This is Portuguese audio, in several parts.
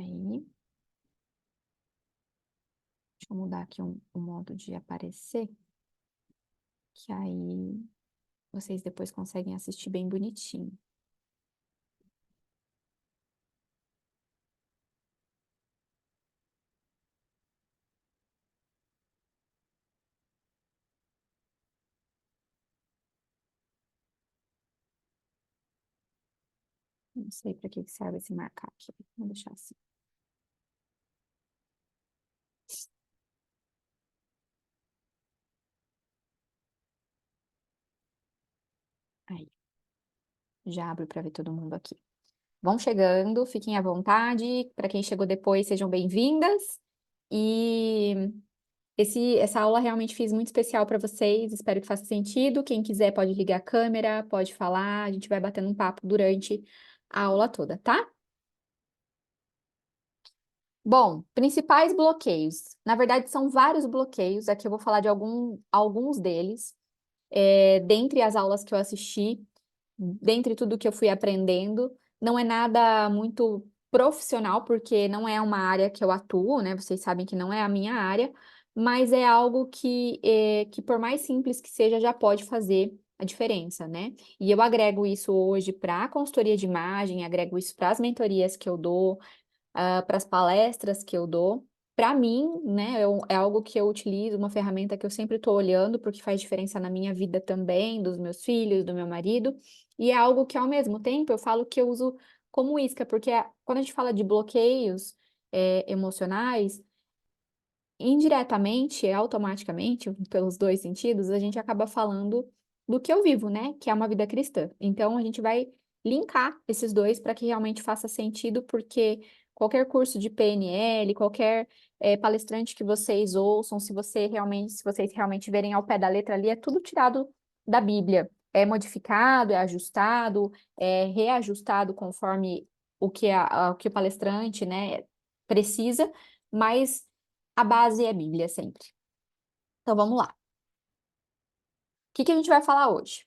Aí, deixa eu mudar aqui o modo de aparecer, que aí vocês depois conseguem assistir bem bonitinho. Não sei para que serve esse marcar aqui. Vou deixar assim. Aí, já abro para ver todo mundo aqui. Vão chegando, fiquem à vontade. Para quem chegou depois, sejam bem-vindas. E essa aula realmente fiz muito especial para vocês. Espero que faça sentido. Quem quiser pode ligar a câmera, pode falar. A gente vai batendo um papo durante a aula toda, tá? Bom, principais bloqueios. Na verdade, são vários bloqueios. Aqui eu vou falar de alguns deles. Dentre as aulas que eu assisti, dentre tudo que eu fui aprendendo, não é nada muito profissional, porque não é uma área que eu atuo, né? Vocês sabem que não é a minha área, mas é algo que por mais simples que seja, já pode fazer a diferença, né? E eu agrego isso hoje para a consultoria de imagem, agrego isso para as mentorias que eu dou, para as palestras que eu dou. Para mim, né, é algo que eu utilizo, uma ferramenta que eu sempre estou olhando, porque faz diferença na minha vida também, dos meus filhos, do meu marido, e é algo que, ao mesmo tempo, eu falo que eu uso como isca, porque quando a gente fala de bloqueios, emocionais, indiretamente, automaticamente, pelos dois sentidos, a gente acaba falando do que eu vivo, né? Que é uma vida cristã. Então, a gente vai linkar esses dois para que realmente faça sentido, porque qualquer curso de PNL, qualquer palestrante que vocês ouçam, se vocês realmente verem ao pé da letra ali, é tudo tirado da Bíblia. É modificado, é ajustado, é reajustado conforme o que o palestrante, né, precisa, mas a base é a Bíblia sempre. Então vamos lá. O que a gente vai falar hoje?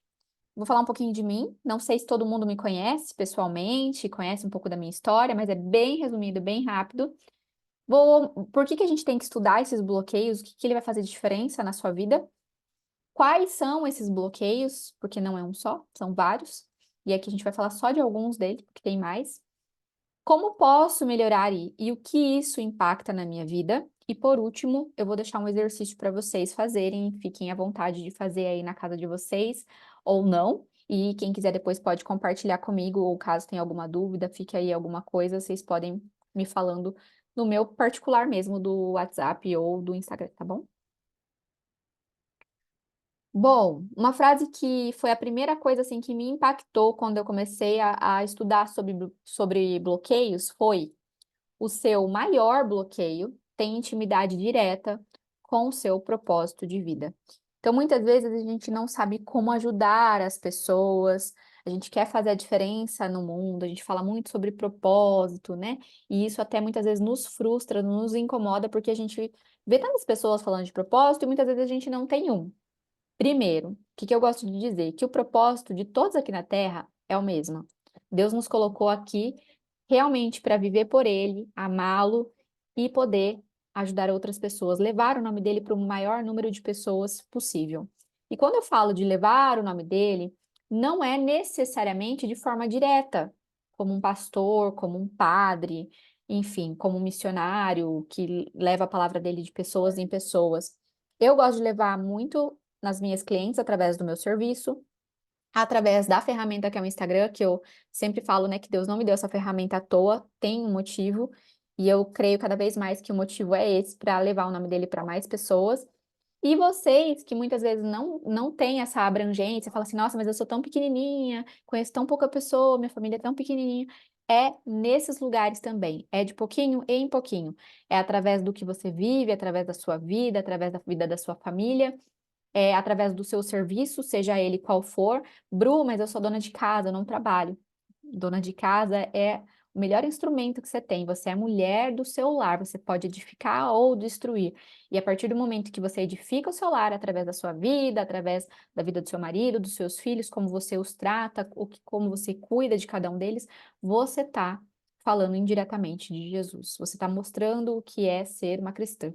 Vou falar um pouquinho de mim. Não sei se todo mundo me conhece pessoalmente, conhece um pouco da minha história, mas é bem resumido, bem rápido. Por que a gente tem que estudar esses bloqueios? O que ele vai fazer de diferença na sua vida? Quais são esses bloqueios? Porque não é um só, são vários. E aqui a gente vai falar só de alguns deles, porque tem mais. Como posso melhorar e o que isso impacta na minha vida? E por último, eu vou deixar um exercício para vocês fazerem. Fiquem à vontade de fazer aí na casa de vocês ou não. E quem quiser depois pode compartilhar comigo, ou caso tenha alguma dúvida, fique aí alguma coisa, vocês podem me falando no meu particular mesmo, do WhatsApp ou do Instagram, tá bom? Bom, uma frase que foi a primeira coisa assim que me impactou quando eu comecei a estudar sobre bloqueios foi: o seu maior bloqueio tem intimidade direta com o seu propósito de vida. Então, muitas vezes a gente não sabe como ajudar as pessoas, a gente quer fazer a diferença no mundo, a gente fala muito sobre propósito, né? E isso até muitas vezes nos frustra, nos incomoda, porque a gente vê tantas pessoas falando de propósito e muitas vezes a gente não tem um. Primeiro, o que eu gosto de dizer? Que o propósito de todos aqui na Terra é o mesmo. Deus nos colocou aqui realmente para viver por Ele, amá-lo e poder ajudar outras pessoas, levar o nome dele para o maior número de pessoas possível. E quando eu falo de levar o nome dele, não é necessariamente de forma direta, como um pastor, como um padre, enfim, como um missionário que leva a palavra dele de pessoas em pessoas. Eu gosto de levar muito nas minhas clientes através do meu serviço, através da ferramenta que é o Instagram, que eu sempre falo, né, que Deus não me deu essa ferramenta à toa, tem um motivo, e eu creio cada vez mais que o motivo é esse, para levar o nome dele para mais pessoas. E vocês que muitas vezes não têm essa abrangência, falam assim, nossa, mas eu sou tão pequenininha, conheço tão pouca pessoa, minha família é tão pequenininha. É nesses lugares também, é de pouquinho em pouquinho. É através do que você vive, através da sua vida, através da vida da sua família, através do seu serviço, seja ele qual for. Bru, mas eu sou dona de casa, eu não trabalho. Dona de casa é o melhor instrumento que você tem. Você é mulher do seu lar, você pode edificar ou destruir. E a partir do momento que você edifica o seu lar através da sua vida, através da vida do seu marido, dos seus filhos, como você os trata, como você cuida de cada um deles, você está falando indiretamente de Jesus. Você está mostrando o que é ser uma cristã.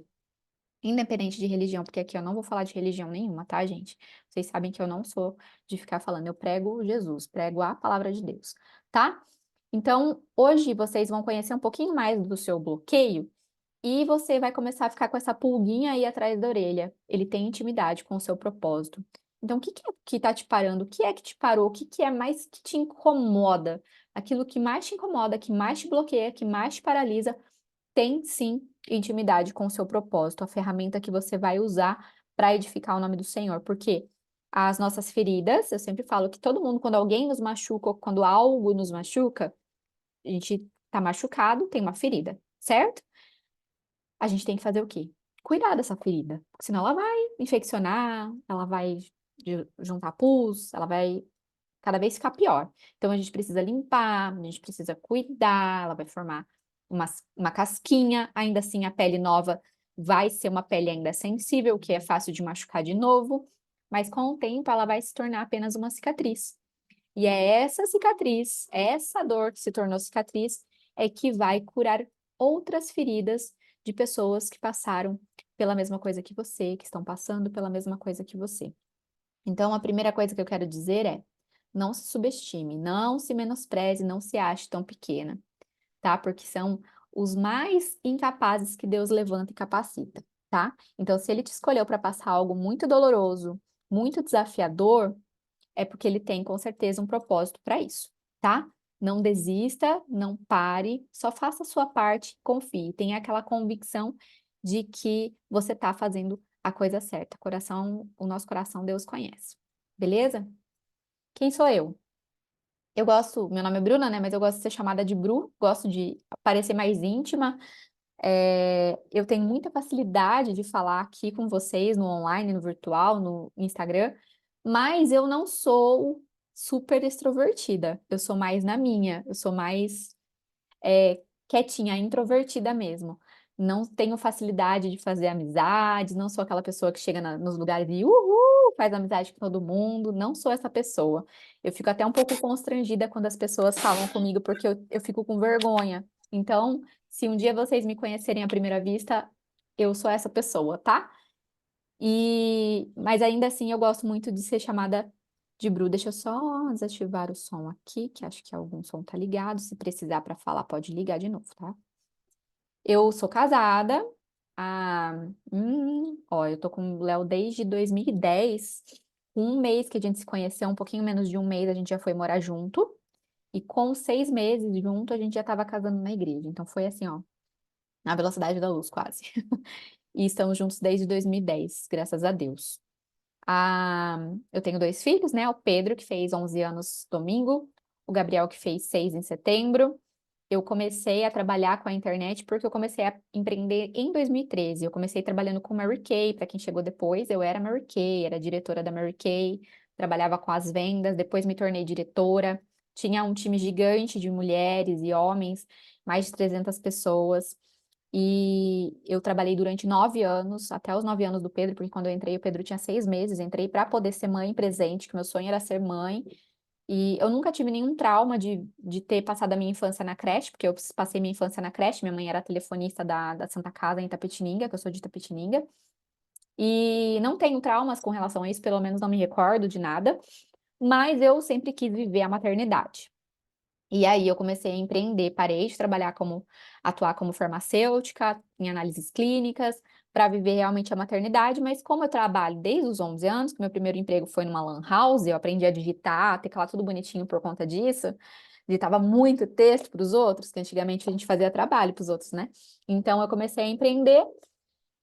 Independente de religião, porque aqui eu não vou falar de religião nenhuma, tá, gente? Vocês sabem que eu não sou de ficar falando, eu prego Jesus, prego a palavra de Deus, tá? Então, hoje vocês vão conhecer um pouquinho mais do seu bloqueio e você vai começar a ficar com essa pulguinha aí atrás da orelha. Ele tem intimidade com o seu propósito. Então, o que que é que tá te parando? O que é que te parou? O que que é mais que te incomoda? Aquilo que mais te incomoda, que mais te bloqueia, que mais te paralisa, tem sim intimidade com o seu propósito, a ferramenta que você vai usar para edificar o nome do Senhor. Porque as nossas feridas, eu sempre falo que todo mundo, quando alguém nos machuca ou quando algo nos machuca, a gente tá machucado, tem uma ferida, certo? A gente tem que fazer o quê? Cuidar dessa ferida, porque senão ela vai infeccionar, ela vai juntar pus, ela vai cada vez ficar pior. Então a gente precisa limpar, a gente precisa cuidar, ela vai formar uma casquinha, ainda assim a pele nova vai ser uma pele ainda sensível, que é fácil de machucar de novo, mas com o tempo ela vai se tornar apenas uma cicatriz. E é essa cicatriz, essa dor que se tornou cicatriz, é que vai curar outras feridas de pessoas que passaram pela mesma coisa que você, que estão passando pela mesma coisa que você. Então, a primeira coisa que eu quero dizer é: não se subestime, não se menospreze, não se ache tão pequena, tá? Porque são os mais incapazes que Deus levanta e capacita, tá? Então, se ele te escolheu para passar algo muito doloroso, muito desafiador, é porque ele tem com certeza um propósito para isso, tá? Não desista, não pare, só faça a sua parte, confie, tenha aquela convicção de que você está fazendo a coisa certa. Coração, o nosso coração Deus conhece. Beleza? Quem sou eu? Eu gosto, meu nome é Bruna, né? Mas eu gosto de ser chamada de Bru, gosto de parecer mais íntima. Eu tenho muita facilidade de falar aqui com vocês no online, no virtual, no Instagram, mas eu não sou super extrovertida. Eu sou mais na minha, eu sou mais quietinha, introvertida mesmo. Não tenho facilidade de fazer amizades, não sou aquela pessoa que chega nos lugares e faz amizade com todo mundo, não sou essa pessoa. Eu fico até um pouco constrangida quando as pessoas falam comigo, porque eu fico com vergonha. Então, se um dia vocês me conhecerem à primeira vista, eu sou essa pessoa, tá? Mas ainda assim eu gosto muito de ser chamada de Bru. Deixa eu só desativar o som aqui, que acho que algum som tá ligado. Se precisar para falar, pode ligar de novo, tá? Eu sou casada. Ah, eu tô com o Léo desde 2010. Um mês que a gente se conheceu, um pouquinho menos de um mês, a gente já foi morar junto. E com 6 meses junto, a gente já tava casando na igreja. Então foi assim, ó, na velocidade da luz, quase. E estamos juntos desde 2010, graças a Deus. Eu tenho 2 filhos, né? O Pedro, que fez 11 anos domingo, o Gabriel, que fez 6 em setembro. Eu comecei a trabalhar com a internet porque eu comecei a empreender em 2013. Eu comecei trabalhando com Mary Kay, para quem chegou depois, eu era Mary Kay, era diretora da Mary Kay, trabalhava com as vendas, depois me tornei diretora. Tinha um time gigante de mulheres e homens, mais de 300 pessoas. E eu trabalhei durante 9 anos, até os 9 anos do Pedro, porque quando eu entrei, o Pedro tinha 6 meses. Entrei para poder ser mãe presente, que meu sonho era ser mãe. E eu nunca tive nenhum trauma de ter passado a minha infância na creche, porque eu passei minha infância na creche. Minha mãe era telefonista da Santa Casa em Itapetininga, que eu sou de Itapetininga. E não tenho traumas com relação a isso, pelo menos não me recordo de nada. Mas eu sempre quis viver a maternidade. E aí eu comecei a empreender, parei de atuar como farmacêutica, em análises clínicas, para viver realmente a maternidade, mas como eu trabalho desde os 11 anos, que meu primeiro emprego foi numa lan house, eu aprendi a digitar, a teclar tudo bonitinho por conta disso, digitava muito texto para os outros, que antigamente a gente fazia trabalho para os outros, né? Então eu comecei a empreender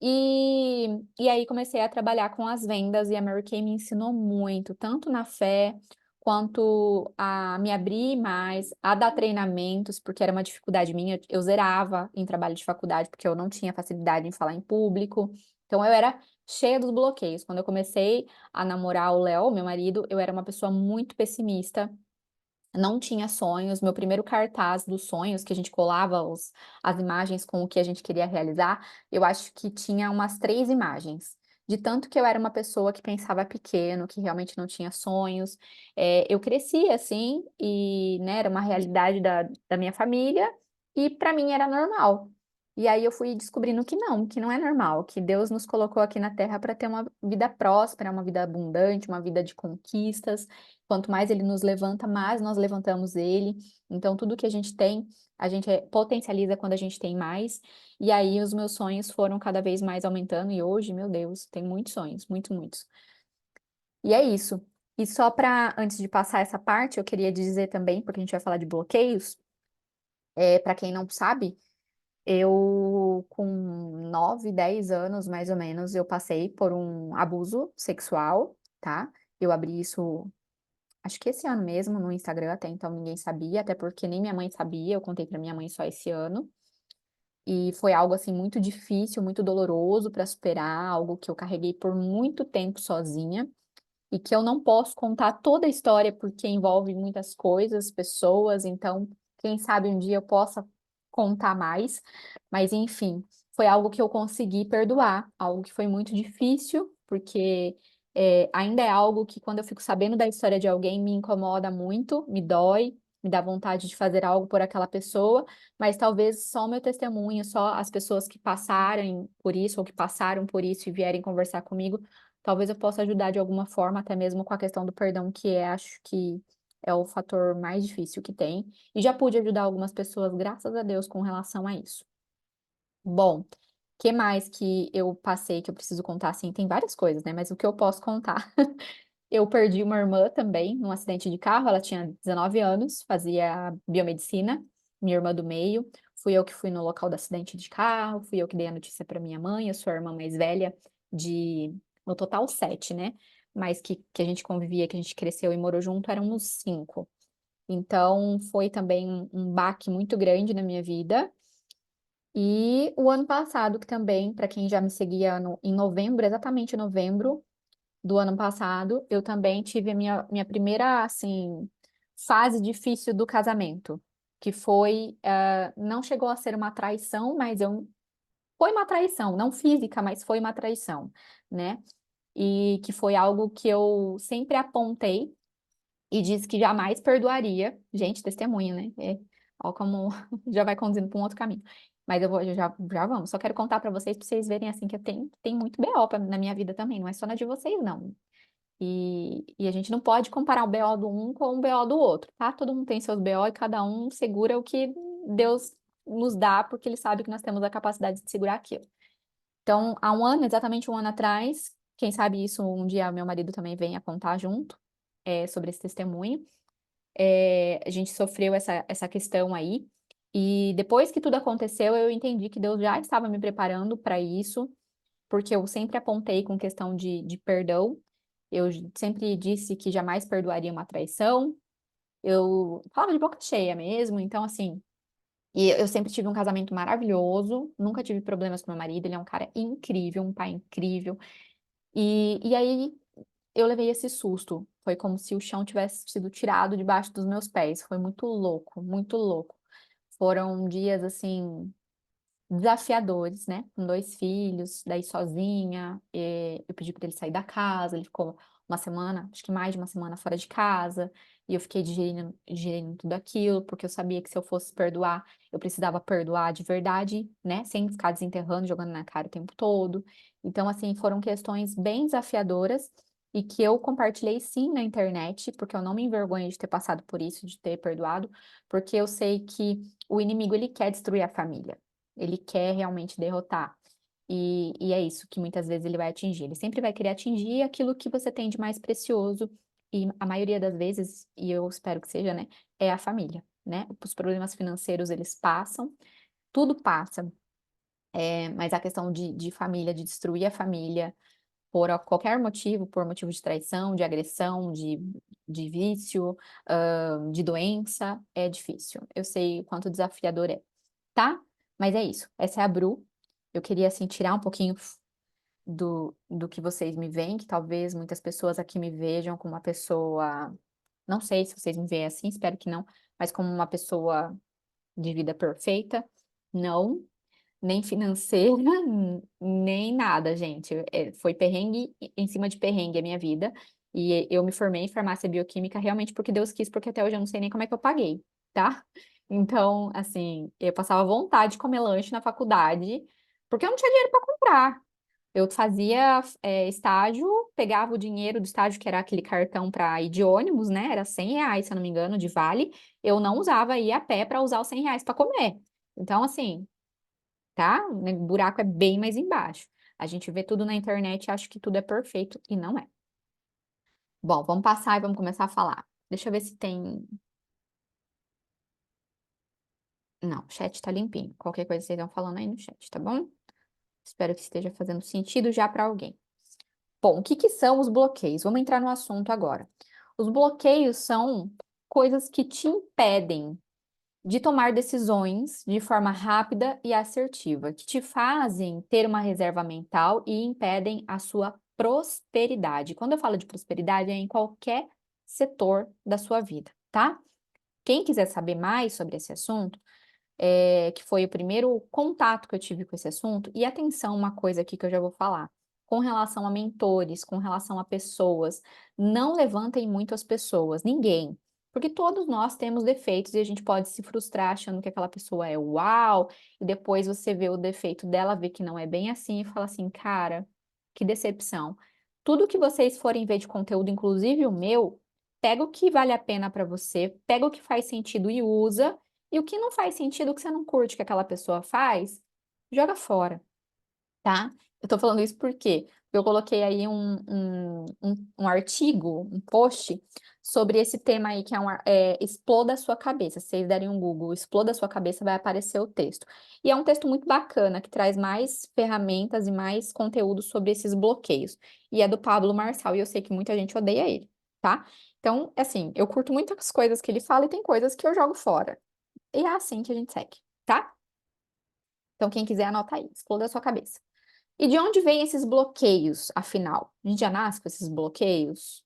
e aí comecei a trabalhar com as vendas e a Mary Kay me ensinou muito, tanto na fé, quanto a me abrir mais, a dar treinamentos, porque era uma dificuldade minha, eu zerava em trabalho de faculdade, porque eu não tinha facilidade em falar em público, então eu era cheia dos bloqueios. Quando eu comecei a namorar o Léo, meu marido, eu era uma pessoa muito pessimista, não tinha sonhos. Meu primeiro cartaz dos sonhos, que a gente colava as imagens com o que a gente queria realizar, eu acho que tinha umas 3 imagens. De tanto que eu era uma pessoa que pensava pequeno, que realmente não tinha sonhos. Eu cresci assim, e né, era uma realidade da minha família, e para mim era normal. E aí eu fui descobrindo que não é normal, que Deus nos colocou aqui na Terra para ter uma vida próspera, uma vida abundante, uma vida de conquistas. Quanto mais Ele nos levanta, mais nós levantamos Ele. Então, tudo que a gente tem, a gente potencializa quando a gente tem mais. E aí os meus sonhos foram cada vez mais aumentando, e hoje, meu Deus, tenho muitos sonhos, muitos, muitos. E é isso. E só para, antes de passar essa parte, eu queria dizer também, porque a gente vai falar de bloqueios, para quem não sabe, eu, com 9, 10 anos, mais ou menos, eu passei por um abuso sexual, tá? Eu abri isso, acho que esse ano mesmo, no Instagram, até então ninguém sabia, até porque nem minha mãe sabia, eu contei pra minha mãe só esse ano. E foi algo, assim, muito difícil, muito doloroso para superar, algo que eu carreguei por muito tempo sozinha e que eu não posso contar toda a história porque envolve muitas coisas, pessoas, então, quem sabe um dia eu possa contar mais, mas enfim, foi algo que eu consegui perdoar, algo que foi muito difícil, porque ainda é algo que quando eu fico sabendo da história de alguém me incomoda muito, me dói, me dá vontade de fazer algo por aquela pessoa, mas talvez só o meu testemunho, só as pessoas que passaram por isso ou que passaram por isso e vierem conversar comigo, talvez eu possa ajudar de alguma forma, até mesmo com a questão do perdão, que acho que é o fator mais difícil que tem. E já pude ajudar algumas pessoas, graças a Deus, com relação a isso. Bom, que mais que eu passei que eu preciso contar? Assim, tem várias coisas, né? Mas o que eu posso contar? Eu perdi uma irmã também num acidente de carro. Ela tinha 19 anos, fazia biomedicina, minha irmã do meio. Fui eu que fui no local do acidente de carro, fui eu que dei a notícia para minha mãe. Eu sou a irmã mais velha de, no total, 7, né? Mas que a gente convivia, que a gente cresceu e morou junto, éramos 5. Então, foi também um baque muito grande na minha vida. E o ano passado, que também, para quem já me seguia em novembro, exatamente em novembro do ano passado, eu também tive a minha primeira, assim, fase difícil do casamento, que foi, não chegou a ser uma traição, mas foi uma traição, não física, mas foi uma traição, né? E que foi algo que eu sempre apontei e disse que jamais perdoaria. Gente, testemunho, né? Ó, como já vai conduzindo para um outro caminho. Mas eu vou, já vamos. Só quero contar para vocês verem assim que eu tem muito BO na minha vida também, não é só na de vocês, não. E a gente não pode comparar o BO do um com o BO do outro, tá? Todo mundo tem seus BO e cada um segura o que Deus nos dá, porque Ele sabe que nós temos a capacidade de segurar aquilo. Então, há um ano, exatamente um ano atrás, quem sabe isso um dia meu marido também venha contar junto, sobre esse testemunho. A gente sofreu essa questão aí. E depois que tudo aconteceu, eu entendi que Deus já estava me preparando para isso, porque eu sempre apontei com questão de perdão. Eu sempre disse que jamais perdoaria uma traição. Eu falava de boca cheia mesmo, então assim. E eu sempre tive um casamento maravilhoso, nunca tive problemas com meu marido, ele é um cara incrível, um pai incrível. E aí eu levei esse susto. Foi como se o chão tivesse sido tirado debaixo dos meus pés. Foi muito louco, muito louco. Foram dias assim desafiadores, né? Com 2 filhos, daí sozinha. Eu pedi para ele sair da casa, ele ficou uma semana, acho que mais de uma semana fora de casa, e eu fiquei digerindo tudo aquilo, porque eu sabia que se eu fosse perdoar, eu precisava perdoar de verdade, né? Sem ficar desenterrando, jogando na cara o tempo todo. Então, assim, foram questões bem desafiadoras. E que eu compartilhei sim na internet, porque eu não me envergonho de ter passado por isso, de ter perdoado, porque eu sei que o inimigo ele quer destruir a família. Ele quer realmente derrotar. E é isso que muitas vezes ele vai atingir. Ele sempre vai querer atingir aquilo que você tem de mais precioso. E a maioria das vezes, e eu espero que seja, né, é a família, né? Os problemas financeiros, eles passam, tudo passa. Mas a questão de família, de destruir a família por qualquer motivo, por motivo de traição, de agressão, de vício, de doença, é difícil. Eu sei o quanto desafiador é, tá? Mas é isso. Essa é a Bru. Eu queria, assim, tirar um pouquinho do que vocês me veem, que talvez muitas pessoas aqui me vejam como uma pessoa. Não sei se vocês me veem assim, espero que não, mas como uma pessoa de vida perfeita. Não, nem financeira, nem nada, gente. Foi perrengue em cima de perrengue a minha vida. E eu me formei em farmácia bioquímica realmente porque Deus quis, porque até hoje eu não sei nem como é que eu paguei, tá? Então, assim, eu passava vontade de comer lanche na faculdade, porque eu não tinha dinheiro para comprar. Eu fazia estágio, pegava o dinheiro do estágio, que era aquele cartão para ir de ônibus, né? Era R$ 100, se eu não me engano, de vale. Eu não usava ir a pé para usar os R$ 100 para comer. Então, assim, tá? O buraco é bem mais embaixo. A gente vê tudo na internet e acha que tudo é perfeito e não é. Bom, vamos passar e vamos começar a falar. Deixa eu ver se tem. Não, o chat tá limpinho. Qualquer coisa vocês estão falando aí no chat, tá bom? Espero que esteja fazendo sentido já para alguém. Bom, o que que são os bloqueios? Vamos entrar no assunto agora. Os bloqueios são coisas que te impedem de tomar decisões de forma rápida e assertiva, que te fazem ter uma reserva mental e impedem a sua prosperidade. Quando eu falo de prosperidade, é em qualquer setor da sua vida, tá? Quem quiser saber mais sobre esse assunto, que foi o primeiro contato que eu tive com esse assunto. E atenção, uma coisa aqui que eu já vou falar. Com relação a mentores, com relação a pessoas, não levantem muito as pessoas, ninguém. Porque todos nós temos defeitos e a gente pode se frustrar achando que aquela pessoa é uau, e depois você vê o defeito dela, vê que não é bem assim e fala assim, cara, que decepção. Tudo que vocês forem ver de conteúdo, inclusive o meu, pega o que vale a pena para você, pega o que faz sentido e usa. E o que não faz sentido, o que você não curte que aquela pessoa faz, joga fora, tá? Eu tô falando isso porque eu coloquei aí um artigo, um post sobre esse tema aí, que Exploda a Sua Cabeça. Se vocês derem um Google, Exploda a Sua Cabeça, vai aparecer o texto. E é um texto muito bacana, que traz mais ferramentas e mais conteúdo sobre esses bloqueios. E é do Pablo Marçal, e eu sei que muita gente odeia ele, tá? Então, assim, eu curto muitas coisas que ele fala e tem coisas que eu jogo fora. E é assim que a gente segue, tá? Então, quem quiser, anota aí, exploda a sua cabeça. E de onde vêm esses bloqueios, afinal? A gente já nasce com esses bloqueios?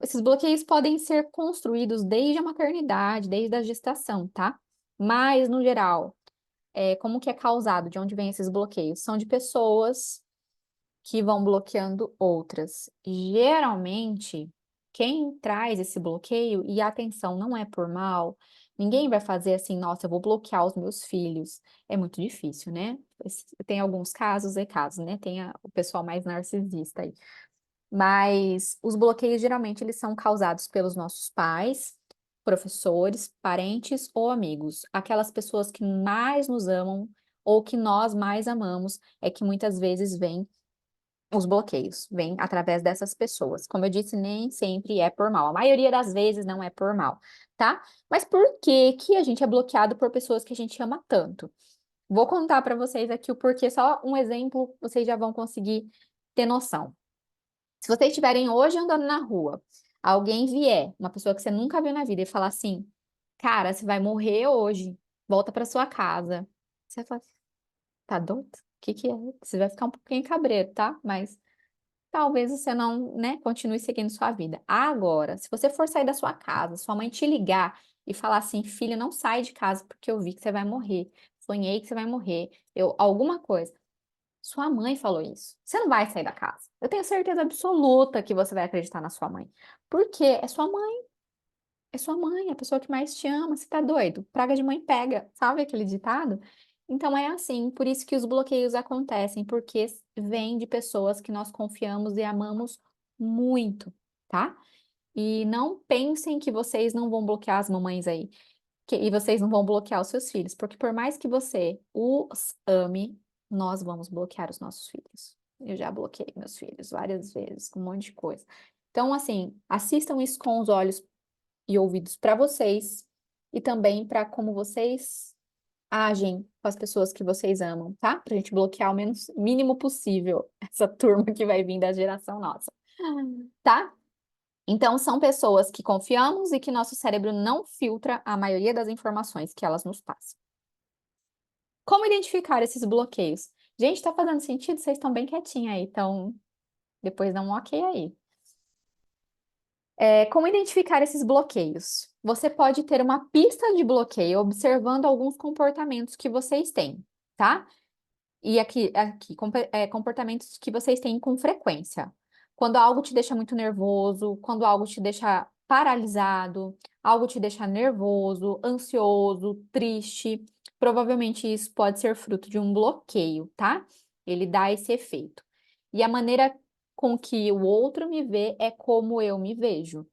Esses bloqueios podem ser construídos desde a maternidade, desde a gestação, tá? Mas, no geral, como que é causado? De onde vêm esses bloqueios? São de pessoas que vão bloqueando outras. Geralmente, quem traz esse bloqueio, e atenção, não é por mal, ninguém vai fazer assim, nossa, eu vou bloquear os meus filhos. É muito difícil, né? Tem alguns casos e casos, né? Tem o pessoal mais narcisista aí. Mas os bloqueios geralmente eles são causados pelos nossos pais, professores, parentes ou amigos. Aquelas pessoas que mais nos amam ou que nós mais amamos é que muitas vezes vêm os bloqueios, vêm através dessas pessoas. Como eu disse, nem sempre é por mal. A maioria das vezes não é por mal, tá? Mas por que que a gente é bloqueado por pessoas que a gente ama tanto? Vou contar para vocês aqui o porquê, só um exemplo, vocês já vão conseguir ter noção. Se vocês estiverem hoje andando na rua, alguém vier, uma pessoa que você nunca viu na vida, e falar assim: cara, você vai morrer hoje, volta para sua casa. Você vai falar, tá doido? O que que é? Você vai ficar um pouquinho cabreiro, tá? Mas talvez você não, né, continue seguindo sua vida. Agora, se você for sair da sua casa, sua mãe te ligar e falar assim, filha, não sai de casa porque eu vi que você vai morrer. Sonhei que você vai morrer. Alguma coisa. Sua mãe falou isso. Você não vai sair da casa. Eu tenho certeza absoluta que você vai acreditar na sua mãe. Porque é sua mãe. É sua mãe, a pessoa que mais te ama. Você tá doido? Praga de mãe pega. Sabe aquele ditado? Então é assim, por isso que os bloqueios acontecem, porque vêm de pessoas que nós confiamos e amamos muito, tá? E não pensem que vocês não vão bloquear as mamães aí, e vocês não vão bloquear os seus filhos, porque por mais que você os ame, nós vamos bloquear os nossos filhos. Eu já bloqueei meus filhos várias vezes, com um monte de coisa. Então, assim, assistam isso com os olhos e ouvidos para vocês e também para como vocês agem com as pessoas que vocês amam, tá? Pra gente bloquear o menos mínimo possível essa turma que vai vir da geração nossa, tá? Então, são pessoas que confiamos e que nosso cérebro não filtra a maioria das informações que elas nos passam. Como identificar esses bloqueios? Gente, tá fazendo sentido? Vocês estão bem quietinhos aí, então depois dá um ok aí. Como identificar esses bloqueios? Você pode ter uma pista de bloqueio observando alguns comportamentos que vocês têm, tá? E aqui comportamentos que vocês têm com frequência. Quando algo te deixa muito nervoso, quando algo te deixa paralisado, algo te deixa nervoso, ansioso, triste. Provavelmente isso pode ser fruto de um bloqueio, tá? Ele dá esse efeito. E a maneira com que o outro me vê é como eu me vejo.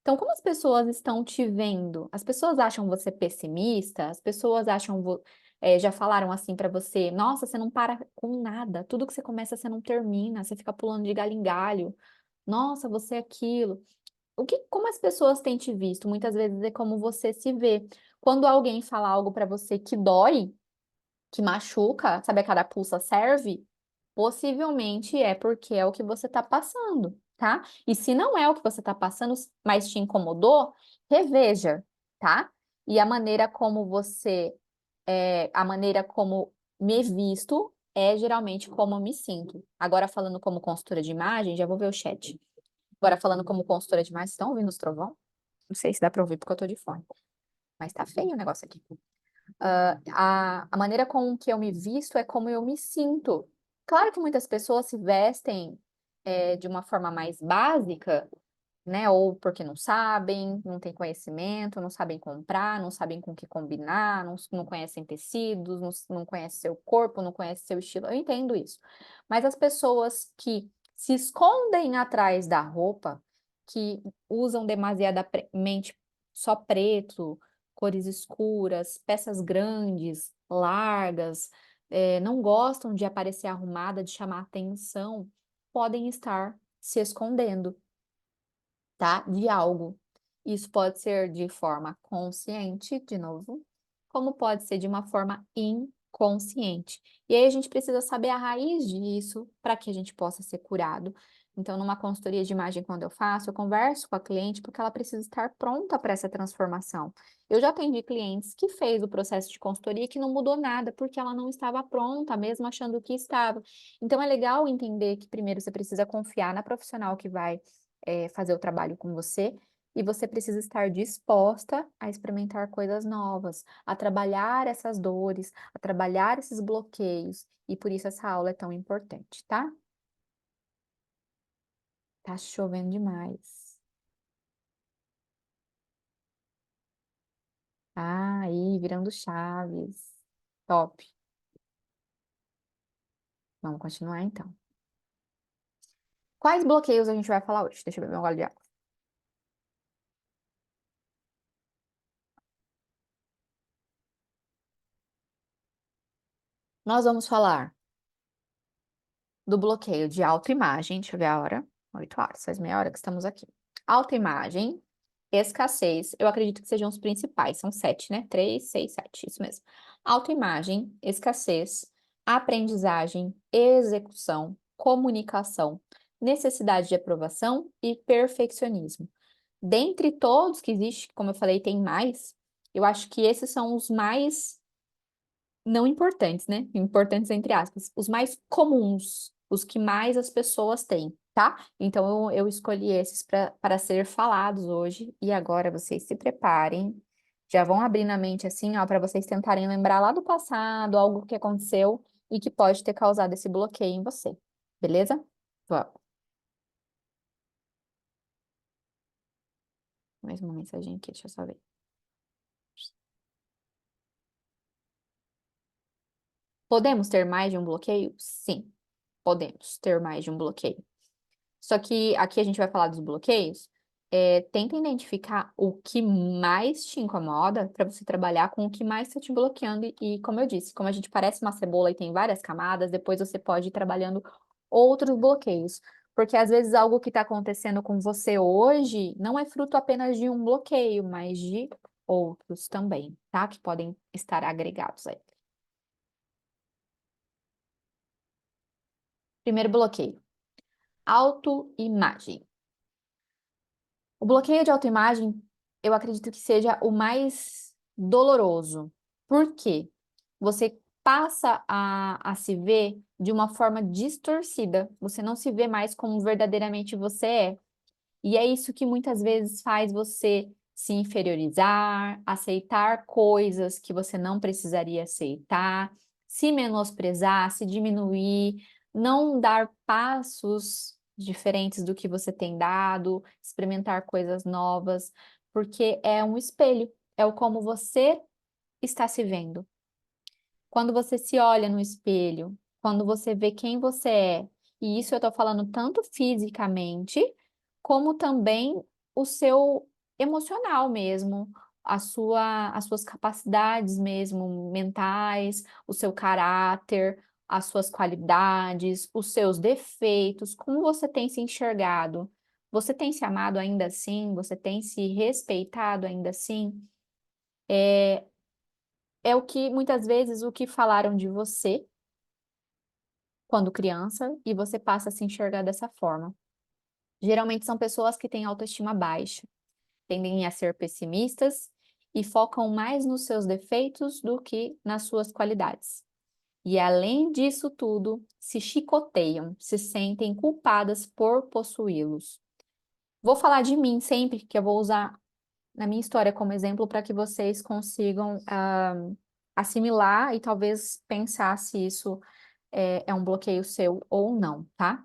Então, como as pessoas estão te vendo? As pessoas acham você pessimista? As pessoas acham, já falaram assim pra você, nossa, você não para com nada, tudo que você começa você não termina, você fica pulando de galho em galho. Nossa, você é aquilo. Como as pessoas têm te visto? Muitas vezes é como você se vê. Quando alguém fala algo pra você que dói, que machuca, sabe a carapuça serve? Possivelmente é porque é o que você está passando, tá? E se não é o que você está passando, mas te incomodou, reveja, tá? E a maneira como a maneira como me visto é geralmente como eu me sinto. Agora falando como consultora de imagem, já vou ver o chat. Agora falando como consultora de imagem, estão ouvindo os trovão? Não sei se dá para ouvir porque eu tô de fone, mas tá feio o negócio aqui. A maneira com que eu me visto é como eu me sinto. Claro que muitas pessoas se vestem de uma forma mais básica, né? Ou porque não sabem, não têm conhecimento, não sabem comprar, não sabem com o que combinar, não conhecem tecidos, não conhecem seu corpo, não conhecem seu estilo. Eu entendo isso. Mas as pessoas que se escondem atrás da roupa, que usam demasiadamente só preto, cores escuras, peças grandes, largas, não gostam de aparecer arrumada, de chamar atenção, podem estar se escondendo, tá? De algo. Isso pode ser de forma consciente, de novo, como pode ser de uma forma inconsciente. E aí a gente precisa saber a raiz disso para que a gente possa ser curado. Então, numa consultoria de imagem, quando eu faço, eu converso com a cliente porque ela precisa estar pronta para essa transformação. Eu já atendi clientes que fez o processo de consultoria e que não mudou nada porque ela não estava pronta, mesmo achando que estava. Então, é legal entender que primeiro você precisa confiar na profissional que vai fazer o trabalho com você, e você precisa estar disposta a experimentar coisas novas, a trabalhar essas dores, a trabalhar esses bloqueios, e por isso essa aula é tão importante, tá? Tá chovendo demais. Ah, aí, virando chaves. Top. Vamos continuar então. Quais bloqueios a gente vai falar hoje? Deixa eu beber meu gole de água. Nós vamos falar do bloqueio de autoimagem. Deixa eu ver a hora. 8 horas, faz meia hora que estamos aqui. Autoimagem, escassez, eu acredito que sejam os principais, são 7, né? 3, 6, 7, isso mesmo. Autoimagem, escassez, aprendizagem, execução, comunicação, necessidade de aprovação e perfeccionismo. Dentre todos que existe, como eu falei, tem mais, eu acho que esses são os mais não importantes, né? Importantes entre aspas, os mais comuns, os que mais as pessoas têm, tá? Então eu escolhi esses para ser falados hoje e agora vocês se preparem, já vão abrir na mente assim, ó, para vocês tentarem lembrar lá do passado, algo que aconteceu e que pode ter causado esse bloqueio em você, beleza? Vamos. Mais uma mensagem aqui, deixa eu só ver. Podemos ter mais de um bloqueio? Sim, podemos ter mais de um bloqueio. Só que aqui a gente vai falar dos bloqueios. Tenta identificar o que mais te incomoda para você trabalhar com o que mais está te bloqueando. E, como eu disse, como a gente parece uma cebola e tem várias camadas, depois você pode ir trabalhando outros bloqueios. Porque às vezes algo que está acontecendo com você hoje não é fruto apenas de um bloqueio, mas de outros também, tá? Que podem estar agregados aí. Primeiro bloqueio, autoimagem. O bloqueio de autoimagem, eu acredito que seja o mais doloroso. Por quê? Você passa a se ver de uma forma distorcida. Você não se vê mais como verdadeiramente você é. E é isso que muitas vezes faz você se inferiorizar, aceitar coisas que você não precisaria aceitar, se menosprezar, se diminuir, não dar passos diferentes do que você tem dado, experimentar coisas novas, porque é um espelho, é o como você está se vendo. Quando você se olha no espelho, quando você vê quem você é, e isso eu estou falando tanto fisicamente, como também o seu emocional mesmo, as suas capacidades mesmo mentais, o seu caráter, as suas qualidades, os seus defeitos, como você tem se enxergado? Você tem se amado ainda assim? Você tem se respeitado ainda assim? É o que muitas vezes o que falaram de você quando criança e você passa a se enxergar dessa forma. Geralmente são pessoas que têm autoestima baixa, tendem a ser pessimistas e focam mais nos seus defeitos do que nas suas qualidades. E além disso tudo, se chicoteiam, se sentem culpadas por possuí-los. Vou falar de mim sempre, que eu vou usar na minha história como exemplo para que vocês consigam assimilar e talvez pensar se isso é um bloqueio seu ou não, tá?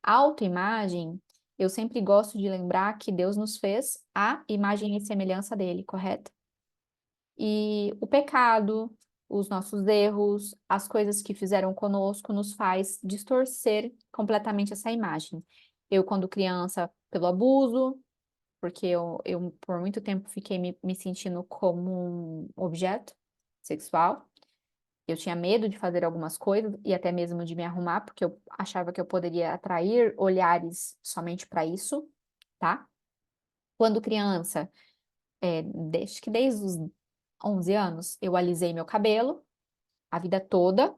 A autoimagem, eu sempre gosto de lembrar que Deus nos fez a imagem e semelhança dele, correto? E o pecado, os nossos erros, as coisas que fizeram conosco nos faz distorcer completamente essa imagem. Eu, quando criança, pelo abuso, porque eu por muito tempo fiquei me sentindo como um objeto sexual. Eu tinha medo de fazer algumas coisas e até mesmo de me arrumar, porque eu achava que eu poderia atrair olhares somente para isso, tá? Quando criança, acho que desde os 11 anos, eu alisei meu cabelo a vida toda.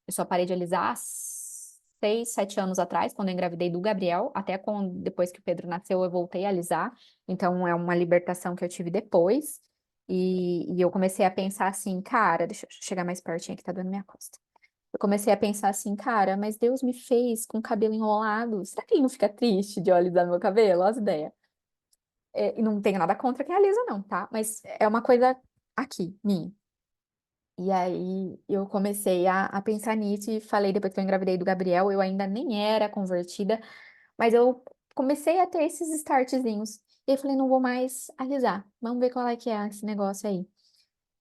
Eu só parei de alisar há 6, 7 anos atrás, quando eu engravidei do Gabriel. Até depois que o Pedro nasceu, eu voltei a alisar. Então, é uma libertação que eu tive depois. E eu comecei a pensar assim, cara, deixa eu chegar mais pertinho que tá doendo minha costa. Eu comecei a pensar assim, cara, mas Deus me fez com o cabelo enrolado. Será que ele não fica triste de eu alisar meu cabelo? Olha as ideias. E não tenho nada contra quem alisa, não, tá? Mas é uma coisa aqui, minha. E aí eu comecei a pensar nisso e falei, depois que eu engravidei do Gabriel, eu ainda nem era convertida, mas eu comecei a ter esses startzinhos. E eu falei, não vou mais alisar. Vamos ver qual é que é esse negócio aí.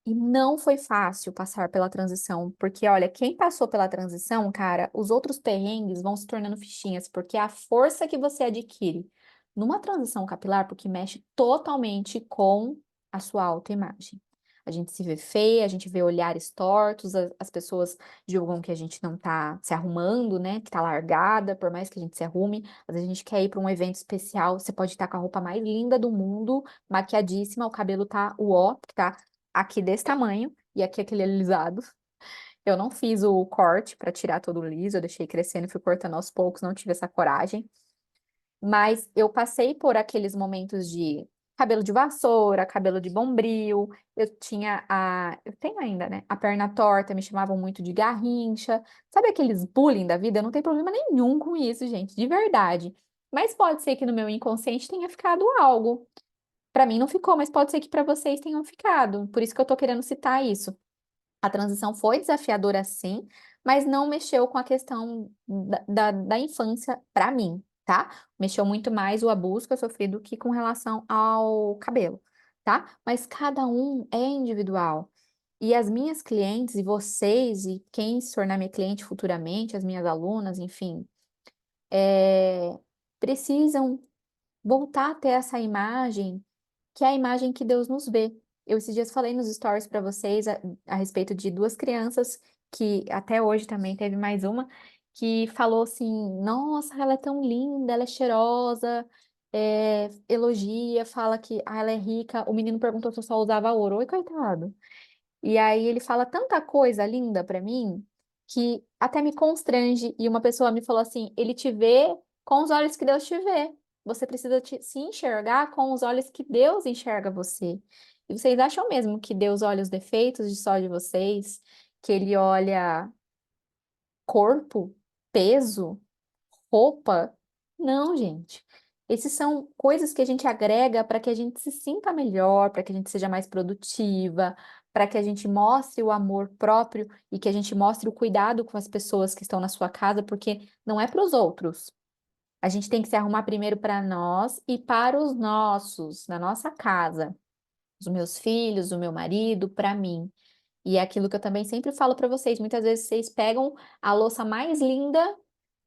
E não foi fácil passar pela transição, porque olha, quem passou pela transição, cara, os outros perrengues vão se tornando fichinhas, porque a força que você adquire numa transição capilar, porque mexe totalmente com a sua autoimagem. A gente se vê feia, a gente vê olhares tortos, as pessoas julgam que a gente não tá se arrumando, né? Que tá largada, por mais que a gente se arrume. Às vezes a gente quer ir para um evento especial, você pode estar com a roupa mais linda do mundo, maquiadíssima, o cabelo tá uó, que tá aqui desse tamanho e aqui aquele alisado. Eu não fiz o corte para tirar todo o liso, eu deixei crescendo e fui cortando aos poucos, não tive essa coragem. Mas eu passei por aqueles momentos de cabelo de vassoura, cabelo de bombril, eu tenho ainda, né? A perna torta, me chamavam muito de garrincha. Sabe aqueles bullying da vida? Eu não tenho problema nenhum com isso, gente, de verdade. Mas pode ser que no meu inconsciente tenha ficado algo. Para mim não ficou, mas pode ser que para vocês tenham ficado. Por isso que eu tô querendo citar isso. A transição foi desafiadora, sim, mas não mexeu com a questão da infância para mim, tá? Mexeu muito mais o abuso que eu sofri do que com relação ao cabelo, tá? Mas cada um é individual. E as minhas clientes, e vocês, e quem se tornar minha cliente futuramente, as minhas alunas, enfim, é, precisam voltar a ter essa imagem que é a imagem que Deus nos vê. Eu esses dias falei nos stories para vocês a respeito de duas crianças que até hoje também teve mais uma que falou assim: Nossa, ela é tão linda, ela é cheirosa, elogia, fala que ela é rica. O menino perguntou se eu só usava ouro. Oi, coitado. E aí ele fala tanta coisa linda para mim que até me constrange. E uma pessoa me falou assim: ele te vê com os olhos que Deus te vê. Você precisa se enxergar com os olhos que Deus enxerga você. E vocês acham mesmo que Deus olha os defeitos de só de vocês? Que ele olha corpo, peso? Roupa? Não, gente. Esses são coisas que a gente agrega para que a gente se sinta melhor, para que a gente seja mais produtiva, para que a gente mostre o amor próprio e que a gente mostre o cuidado com as pessoas que estão na sua casa, porque não é para os outros. A gente tem que se arrumar primeiro para nós e para os nossos, na nossa casa, os meus filhos, o meu marido, para mim. E é aquilo que eu também sempre falo para vocês, muitas vezes vocês pegam a louça mais linda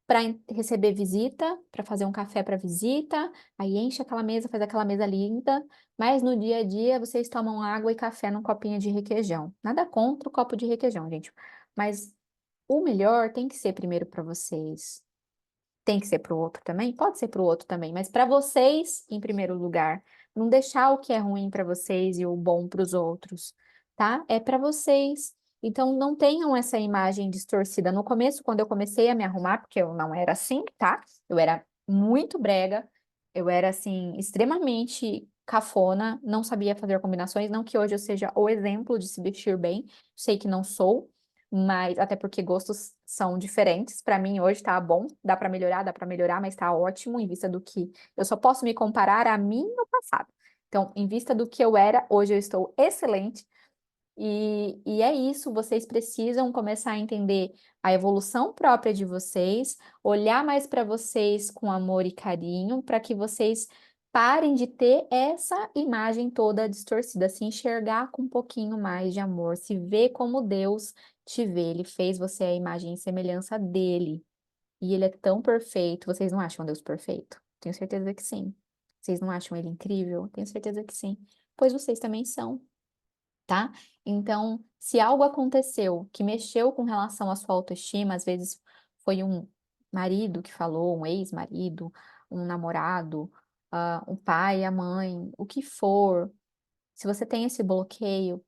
para receber visita, para fazer um café para visita, aí enche aquela mesa, faz aquela mesa linda, mas no dia a dia vocês tomam água e café num copinho de requeijão. Nada contra o copo de requeijão, gente, mas o melhor tem que ser primeiro para vocês. Tem que ser para o outro também? Pode ser para o outro também, mas para vocês em primeiro lugar. Não deixar o que é ruim para vocês e o bom para os outros, tá? É para vocês. Então não tenham essa imagem distorcida. No começo, quando eu comecei a me arrumar, porque eu não era assim, tá? Eu era muito brega, eu era assim extremamente cafona, não sabia fazer combinações, não que hoje eu seja o exemplo de se vestir bem, sei que não sou, mas até porque gostos são diferentes. Para mim hoje tá bom, dá para melhorar, mas tá ótimo em vista do que eu só posso me comparar a mim no passado. Então, em vista do que eu era, hoje eu estou excelente. E é isso, vocês precisam começar a entender a evolução própria de vocês, olhar mais para vocês com amor e carinho, para que vocês parem de ter essa imagem toda distorcida, se enxergar com um pouquinho mais de amor, se ver como Deus te vê. Ele fez você a imagem e semelhança dele. E ele é tão perfeito. Vocês não acham Deus perfeito? Tenho certeza que sim. Vocês não acham ele incrível? Tenho certeza que sim. Pois vocês também são, tá? Então, se algo aconteceu que mexeu com relação à sua autoestima, às vezes foi um marido que falou, um ex-marido, um namorado, o pai, a mãe, o que for, se você tem esse bloqueio,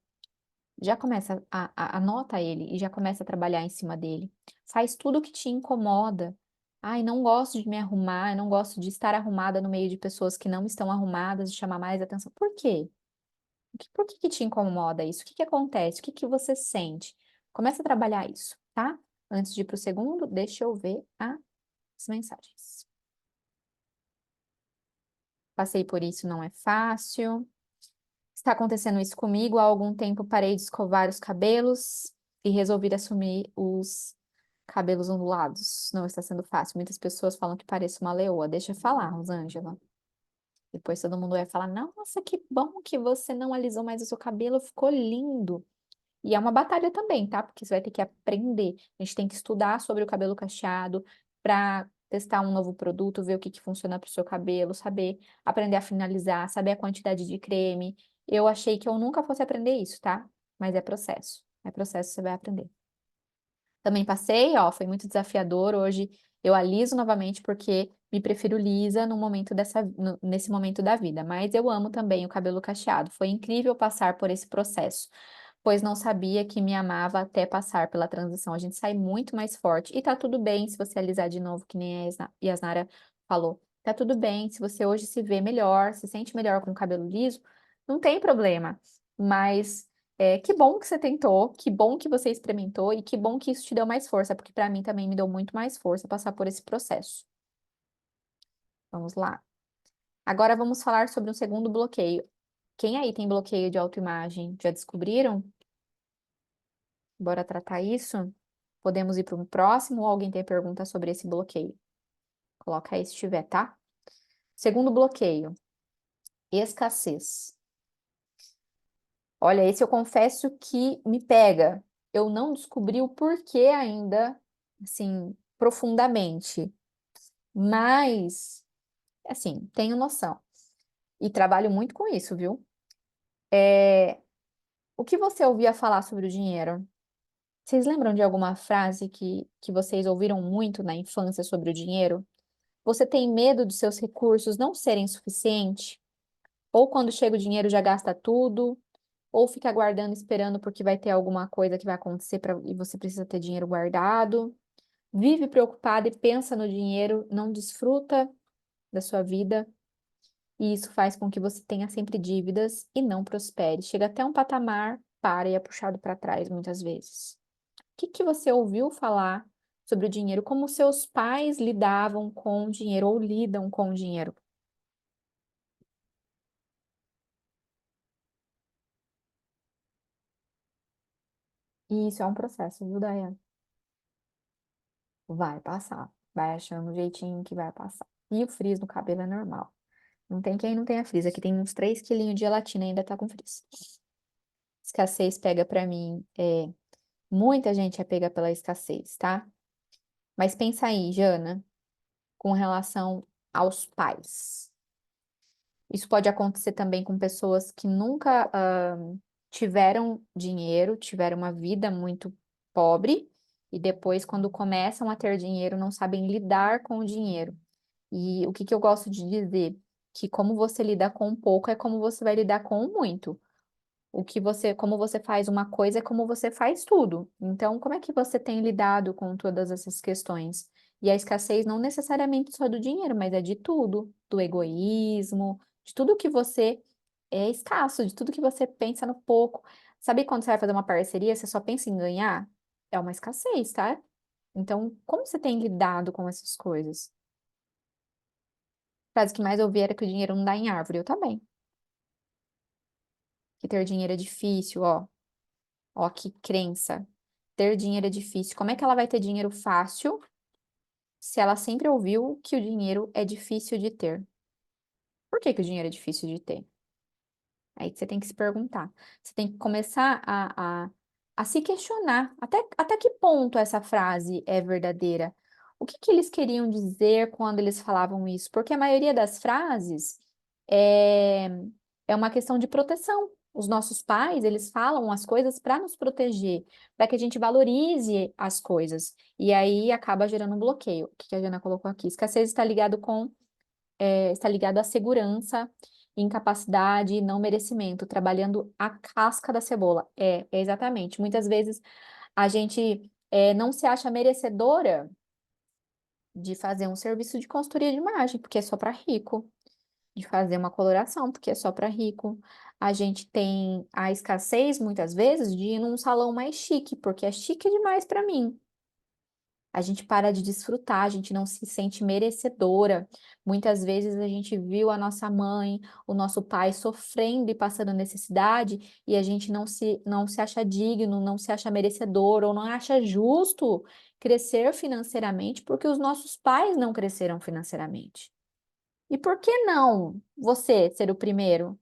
já começa anota ele e já começa a trabalhar em cima dele. Faz tudo o que te incomoda. Ai, não gosto de me arrumar, eu não gosto de estar arrumada no meio de pessoas que não estão arrumadas, de chamar mais atenção. Por quê? Por que que te incomoda isso? O que que acontece? O que que você sente? Começa a trabalhar isso, tá? Antes de ir para o segundo, deixa eu ver as mensagens. Passei por isso, não é fácil. Está acontecendo isso comigo. Há algum tempo parei de escovar os cabelos e resolvi assumir os cabelos ondulados. Não está sendo fácil. Muitas pessoas falam que pareço uma leoa. Deixa eu falar, Rosângela. Depois todo mundo vai falar: Nossa, que bom que você não alisou mais o seu cabelo, ficou lindo. E é uma batalha também, tá? Porque você vai ter que aprender. A gente tem que estudar sobre o cabelo cacheado para testar um novo produto, ver o que que funciona para o seu cabelo, saber aprender a finalizar, saber a quantidade de creme. Eu achei que eu nunca fosse aprender isso, tá? Mas é processo. É processo, você vai aprender. Também passei, ó, foi muito desafiador. Hoje eu aliso novamente porque me prefiro lisa no momento nesse momento da vida. Mas eu amo também o cabelo cacheado. Foi incrível passar por esse processo, pois não sabia que me amava até passar pela transição. A gente sai muito mais forte. E tá tudo bem se você alisar de novo, que nem a Yasnara falou. Tá tudo bem se você hoje se vê melhor, se sente melhor com o cabelo liso, não tem problema. Mas que bom que você tentou, que bom que você experimentou e que bom que isso te deu mais força, porque para mim também me deu muito mais força passar por esse processo. Vamos lá. Agora vamos falar sobre um segundo bloqueio. Quem aí tem bloqueio de autoimagem? Já descobriram? Bora tratar isso? Podemos ir para um próximo ou alguém tem pergunta sobre esse bloqueio? Coloca aí se tiver, tá? Segundo bloqueio, escassez. Olha, esse eu confesso que me pega. Eu não descobri o porquê ainda, assim, profundamente. Mas, assim, tenho noção. E trabalho muito com isso, viu? O que você ouvia falar sobre o dinheiro? Vocês lembram de alguma frase que vocês ouviram muito na infância sobre o dinheiro? Você tem medo de seus recursos não serem suficientes? Ou quando chega o dinheiro já gasta tudo? Ou fica guardando, esperando porque vai ter alguma coisa que vai acontecer e você precisa ter dinheiro guardado? Vive preocupado e pensa no dinheiro, não desfruta da sua vida, e isso faz com que você tenha sempre dívidas e não prospere. Chega até um patamar, para e é puxado para trás muitas vezes. O que que você ouviu falar sobre o dinheiro? Como seus pais lidavam com o dinheiro ou lidam com o dinheiro? E isso é um processo, viu, Dayane? Vai passar. Vai achando um jeitinho que vai passar. E o frizz no cabelo é normal. Não tem quem não tenha frizz. Aqui tem uns 3 quilinhos de gelatina e ainda tá com frizz. Escassez pega pra mim. Muita gente é pega pela escassez, tá? Mas pensa aí, Jana, com relação aos pais. Isso pode acontecer também com pessoas que nunca tiveram dinheiro, tiveram uma vida muito pobre e depois, quando começam a ter dinheiro, não sabem lidar com o dinheiro. E o que que eu gosto de dizer? Que como você lida com pouco é como você vai lidar com o muito. Como você faz uma coisa é como você faz tudo. Então, como é que você tem lidado com todas essas questões? E a escassez não necessariamente só do dinheiro, mas é de tudo, do egoísmo, de tudo que você é escasso, de tudo que você pensa no pouco. Sabe quando você vai fazer uma parceria, você só pensa em ganhar? É uma escassez, tá? Então, como você tem lidado com essas coisas? A frase que mais eu ouvi era que o dinheiro não dá em árvore. Eu também. Que ter dinheiro é difícil, ó. Ó, que crença. Ter dinheiro é difícil. Como é que ela vai ter dinheiro fácil se ela sempre ouviu que o dinheiro é difícil de ter? Por que que o dinheiro é difícil de ter? É aí que você tem que se perguntar. Você tem que começar a se questionar. Até que ponto essa frase é verdadeira? O que que eles queriam dizer quando eles falavam isso? Porque a maioria das frases é, é uma questão de proteção. Os nossos pais, eles falam as coisas para nos proteger, para que a gente valorize as coisas. E aí acaba gerando um bloqueio. O que que a Jana colocou aqui? Escassez está ligado à segurança, incapacidade e não merecimento, trabalhando a casca da cebola. É exatamente. Muitas vezes a gente não se acha merecedora de fazer um serviço de consultoria de imagem, porque é só para rico, de fazer uma coloração, porque é só para rico. A gente tem a escassez, muitas vezes, de ir num salão mais chique, porque é chique demais para mim. A gente para de desfrutar, a gente não se sente merecedora. Muitas vezes a gente viu a nossa mãe, o nosso pai sofrendo e passando necessidade e a gente não se acha digno, não se acha merecedor ou não acha justo crescer financeiramente porque os nossos pais não cresceram financeiramente. E por que não você ser o primeiro?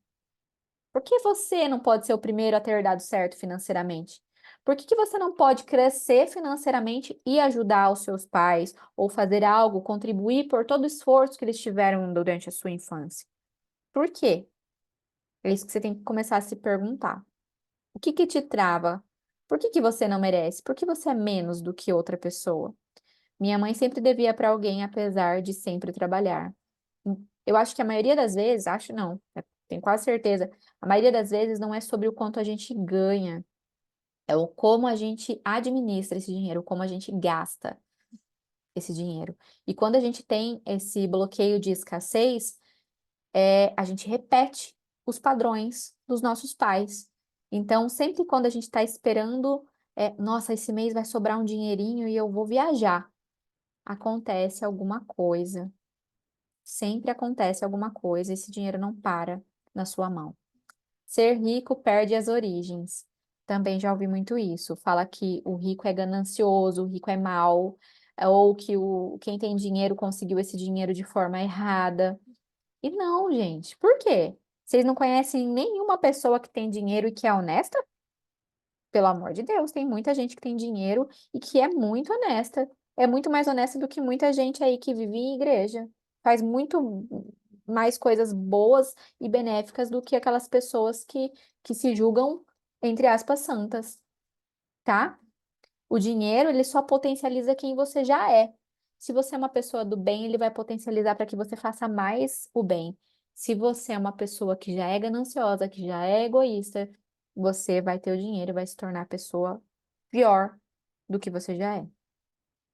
Por que você não pode ser o primeiro a ter dado certo financeiramente? Por que que você não pode crescer financeiramente e ajudar os seus pais ou fazer algo, contribuir por todo o esforço que eles tiveram durante a sua infância? Por quê? É isso que você tem que começar a se perguntar. O que que te trava? Por que que você não merece? Por que você é menos do que outra pessoa? Minha mãe sempre devia para alguém, apesar de sempre trabalhar. Eu acho que a maioria das vezes, acho não, tenho quase certeza, a maioria das vezes não é sobre o quanto a gente ganha, é o como a gente administra esse dinheiro, como a gente gasta esse dinheiro. E quando a gente tem esse bloqueio de escassez, a gente repete os padrões dos nossos pais. Então, sempre quando a gente está esperando, nossa, esse mês vai sobrar um dinheirinho e eu vou viajar, acontece alguma coisa. Sempre acontece alguma coisa, esse dinheiro não para na sua mão. Ser rico perde as origens. Também já ouvi muito isso. Fala que o rico é ganancioso, o rico é mau, ou que quem tem dinheiro conseguiu esse dinheiro de forma errada. E não, gente. Por quê? Vocês não conhecem nenhuma pessoa que tem dinheiro e que é honesta? Pelo amor de Deus, tem muita gente que tem dinheiro e que é muito honesta. É muito mais honesta do que muita gente aí que vive em igreja. Faz muito mais coisas boas e benéficas do que aquelas pessoas que se julgam, entre aspas, santas, tá? O dinheiro, ele só potencializa quem você já é. Se você é uma pessoa do bem, ele vai potencializar para que você faça mais o bem. Se você é uma pessoa que já é gananciosa, que já é egoísta, você vai ter o dinheiro e vai se tornar a pessoa pior do que você já é,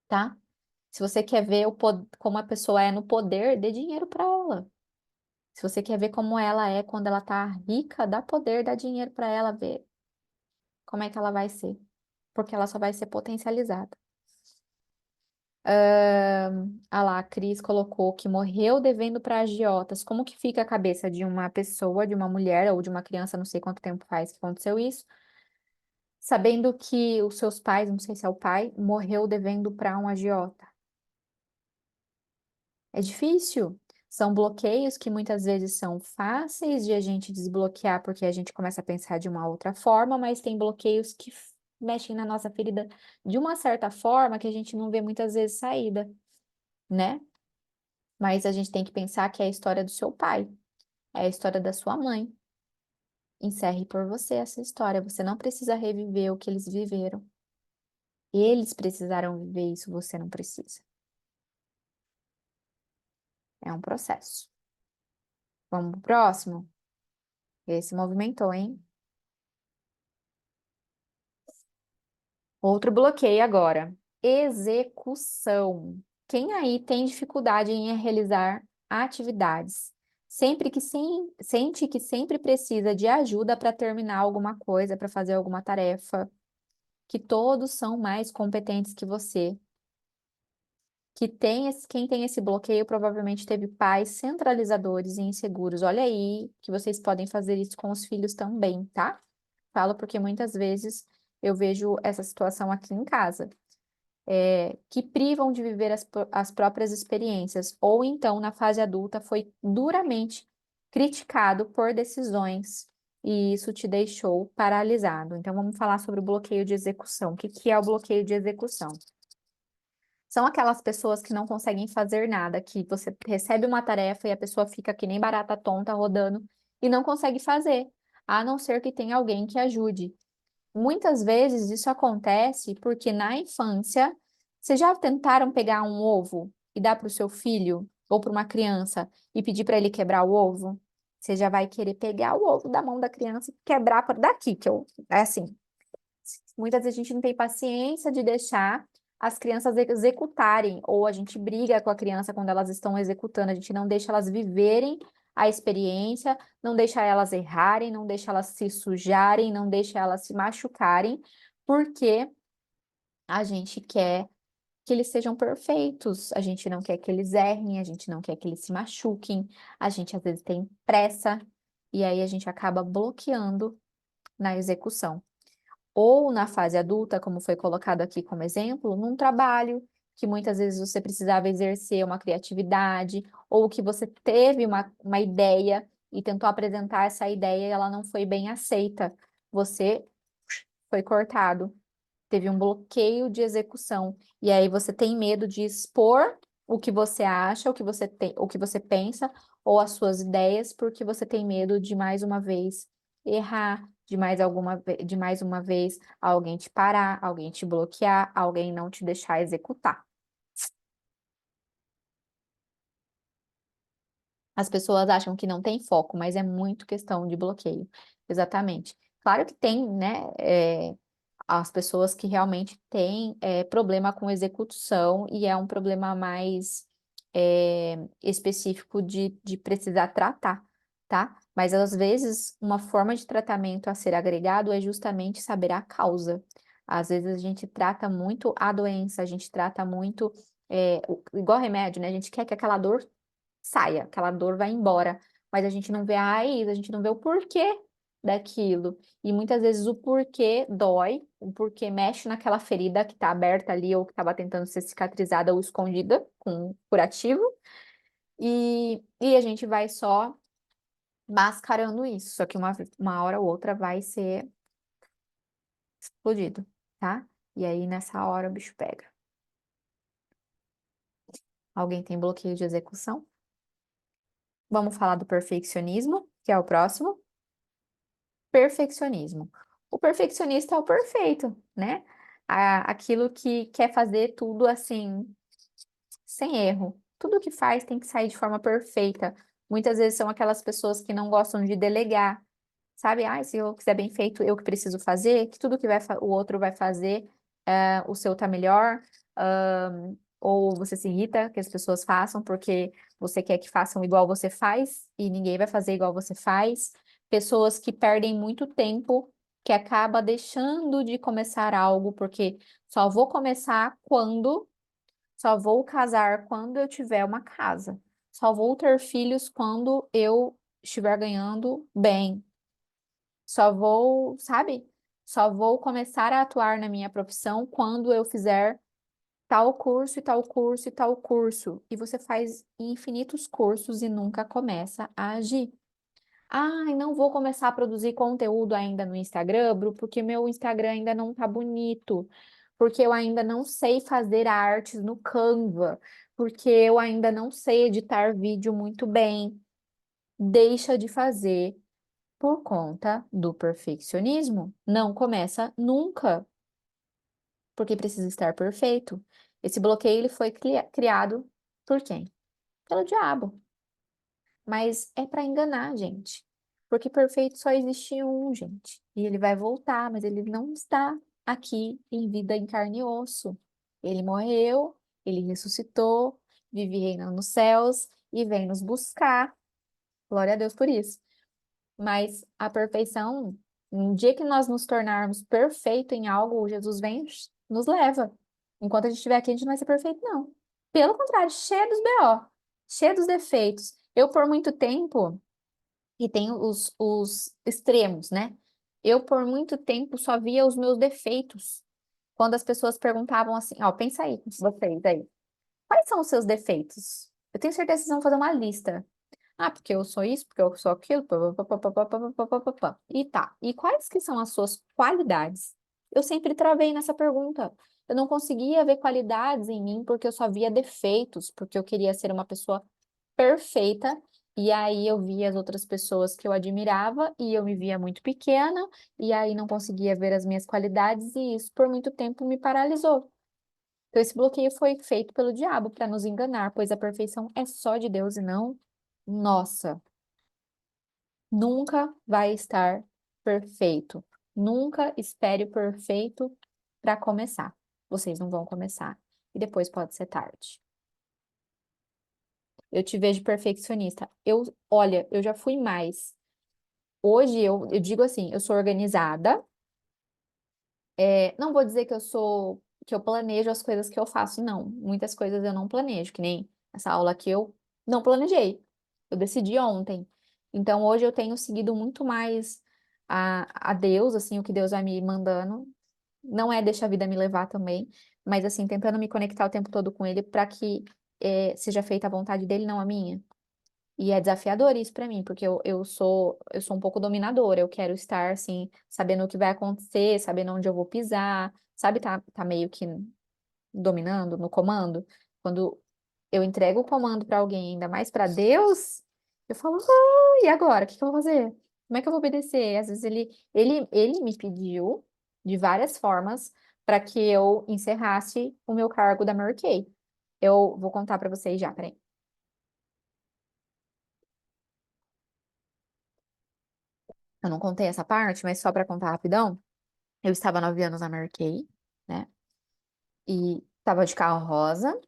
tá? Se você quer ver como a pessoa é no poder, dê dinheiro para ela. Se você quer ver como ela é quando ela tá rica, dá poder, dá dinheiro para ela ver como é que ela vai ser, porque ela só vai ser potencializada. A Cris colocou que morreu devendo para agiotas. Como que fica a cabeça de uma pessoa, de uma mulher ou de uma criança, não sei quanto tempo faz que aconteceu isso, sabendo que os seus pais, não sei se é o pai, morreu devendo para um agiota. É difícil. São bloqueios que muitas vezes são fáceis de a gente desbloquear porque a gente começa a pensar de uma outra forma, mas tem bloqueios que mexem na nossa ferida de uma certa forma que a gente não vê muitas vezes saída, né? Mas a gente tem que pensar que é a história do seu pai, é a história da sua mãe. Encerre por você essa história. Você não precisa reviver o que eles viveram. Eles precisaram viver isso, você não precisa. É um processo. Vamos pro próximo? Esse movimentou, hein? Outro bloqueio agora. Execução. Quem aí tem dificuldade em realizar atividades? Sempre que sente que sempre precisa de ajuda para terminar alguma coisa, para fazer alguma tarefa, que todos são mais competentes que você, quem tem esse bloqueio provavelmente teve pais centralizadores e inseguros. Olha aí que vocês podem fazer isso com os filhos também, tá? Falo porque muitas vezes eu vejo essa situação aqui em casa, que privam de viver as próprias experiências, ou então na fase adulta foi duramente criticado por decisões e isso te deixou paralisado. Então vamos falar sobre o bloqueio de execução. O que que é o bloqueio de execução? São aquelas pessoas que não conseguem fazer nada, que você recebe uma tarefa e a pessoa fica que nem barata tonta rodando e não consegue fazer, a não ser que tenha alguém que ajude. Muitas vezes isso acontece porque na infância, vocês já tentaram pegar um ovo e dar para o seu filho ou para uma criança e pedir para ele quebrar o ovo? Você já vai querer pegar o ovo da mão da criança e quebrar por daqui, que eu, é assim. Muitas vezes a gente não tem paciência de deixar as crianças executarem, ou a gente briga com a criança quando elas estão executando, a gente não deixa elas viverem a experiência, não deixa elas errarem, não deixa elas se sujarem, não deixa elas se machucarem, porque a gente quer que eles sejam perfeitos, a gente não quer que eles errem, a gente não quer que eles se machuquem, a gente às vezes tem pressa, e aí a gente acaba bloqueando na execução ou na fase adulta, como foi colocado aqui como exemplo, num trabalho que muitas vezes você precisava exercer uma criatividade, ou que você teve uma ideia e tentou apresentar essa ideia e ela não foi bem aceita. Você foi cortado, teve um bloqueio de execução, e aí você tem medo de expor o que você acha, o que você tem, o que você pensa, ou as suas ideias, porque você tem medo de mais uma vez errar, de mais uma vez alguém te parar, alguém te bloquear, alguém não te deixar executar. As pessoas acham que não tem foco, mas é muito questão de bloqueio. Exatamente. Claro que tem, né? As pessoas que realmente têm problema com execução e é um problema mais específico de precisar tratar, tá? Mas às vezes uma forma de tratamento a ser agregado é justamente saber a causa. Às vezes a gente trata muito a doença, a gente trata muito, igual remédio, né? A gente quer que aquela dor saia, aquela dor vai embora, mas a gente não vê a raiz, a gente não vê o porquê daquilo. E muitas vezes o porquê dói, o porquê mexe naquela ferida que está aberta ali ou que estava tentando ser cicatrizada ou escondida com um curativo, e a gente vai só mascarando isso, só que uma hora ou outra vai ser explodido, tá? E aí nessa hora o bicho pega. Alguém tem bloqueio de execução? Vamos falar do perfeccionismo, que é o próximo. Perfeccionismo. O perfeccionista é o perfeito, né? Aquilo que quer fazer tudo assim, sem erro. Tudo que faz tem que sair de forma perfeita. Muitas vezes são aquelas pessoas que não gostam de delegar, sabe? Ah, se eu quiser bem feito, eu que preciso fazer, que tudo que o outro vai fazer, o seu tá melhor. Ou você se irrita que as pessoas façam porque você quer que façam igual você faz e ninguém vai fazer igual você faz. Pessoas que perdem muito tempo, que acaba deixando de começar algo porque só vou começar quando, só vou casar quando eu tiver uma casa. Só vou ter filhos quando eu estiver ganhando bem. Só vou, sabe? Só vou começar a atuar na minha profissão quando eu fizer tal curso e tal curso e tal curso. E você faz infinitos cursos e nunca começa a agir. Ai, não vou começar a produzir conteúdo ainda no Instagram, Bru, porque meu Instagram ainda não tá bonito, porque eu ainda não sei fazer artes no Canva, porque eu ainda não sei editar vídeo muito bem. Deixa de fazer por conta do perfeccionismo. Não começa nunca, porque precisa estar perfeito. Esse bloqueio ele foi criado por quem? Pelo diabo. Mas é para enganar a gente. Porque perfeito só existe um, gente. E ele vai voltar, mas ele não está aqui em vida, em carne e osso. Ele morreu, ele ressuscitou, vive reinando nos céus e vem nos buscar. Glória a Deus por isso. Mas a perfeição, no dia que nós nos tornarmos perfeito em algo, Jesus vem, nos leva. Enquanto a gente estiver aqui, a gente não vai ser perfeito, não. Pelo contrário, cheio dos BO, cheio dos defeitos. Eu, por muito tempo, e tem os extremos, né? Eu, por muito tempo, só via os meus defeitos. Quando as pessoas perguntavam assim, ó, pensa aí, vocês aí, quais são os seus defeitos? Eu tenho certeza que vocês vão fazer uma lista. Ah, porque eu sou isso, porque eu sou aquilo, pá, pá, pá, pá, pá, pá, pá, pá, pá, pá. E tá. E quais que são as suas qualidades? Eu sempre travei nessa pergunta. Eu não conseguia ver qualidades em mim porque eu só via defeitos, porque eu queria ser uma pessoa perfeita. E aí eu via as outras pessoas que eu admirava e eu me via muito pequena, e aí não conseguia ver as minhas qualidades, e isso por muito tempo me paralisou. Então, esse bloqueio foi feito pelo diabo para nos enganar, pois a perfeição é só de Deus e não nossa. Nunca vai estar perfeito. Nunca espere o perfeito para começar. Vocês não vão começar. E depois pode ser tarde. Eu te vejo perfeccionista. Olha, eu já fui mais. Hoje eu digo assim, eu sou organizada. Não vou dizer que eu planejo as coisas que eu faço, não. Muitas coisas eu não planejo, que nem essa aula que eu não planejei. Eu decidi ontem. Então hoje eu tenho seguido muito mais a Deus, assim, o que Deus vai me mandando. Não é deixar a vida me levar também, mas assim, tentando me conectar o tempo todo com Ele para que seja feita a vontade dele, não a minha. E é desafiador isso pra mim, porque eu sou um pouco dominadora. Eu quero estar, assim, sabendo o que vai acontecer, sabendo onde eu vou pisar, sabe? Tá meio que dominando no comando. Quando eu entrego o comando pra alguém, ainda mais pra Deus, eu falo, e agora? O que que eu vou fazer? Como é que eu vou obedecer? Às vezes ele me pediu de várias formas para que eu encerrasse o meu cargo da Mary Kay. Eu vou contar pra vocês já, peraí. Eu não contei essa parte, mas só para contar rapidão. Eu estava 9 anos na Mary Kay, né? E estava de carro rosa,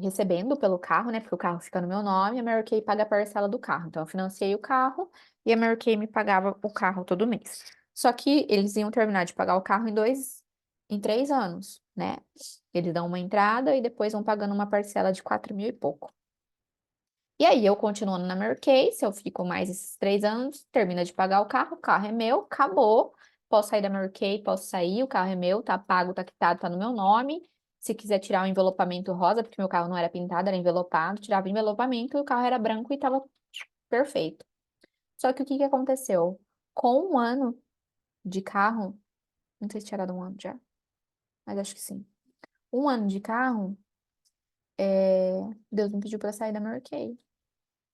recebendo pelo carro, né? Porque o carro fica no meu nome, a Mary Kay paga a parcela do carro. Então, eu financiei o carro e a Mary Kay me pagava o carro todo mês. Só que eles iam terminar de pagar o carro em 3 anos, né? Eles dão uma entrada e depois vão pagando uma parcela de 4 mil e pouco. E aí, eu continuando na Mary Kay, se eu fico mais esses 3 anos, termina de pagar o carro é meu, acabou. Posso sair da Mary Kay, posso sair, o carro é meu, tá pago, tá quitado, tá no meu nome. Se quiser tirar o envelopamento rosa, porque meu carro não era pintado, era envelopado, tirava o envelopamento e o carro era branco e tava perfeito. Só que o que que aconteceu? Com um ano de carro, não sei se tinha dado um ano já, mas acho que sim. Um ano de carro, Deus me pediu pra sair da Mary Kay.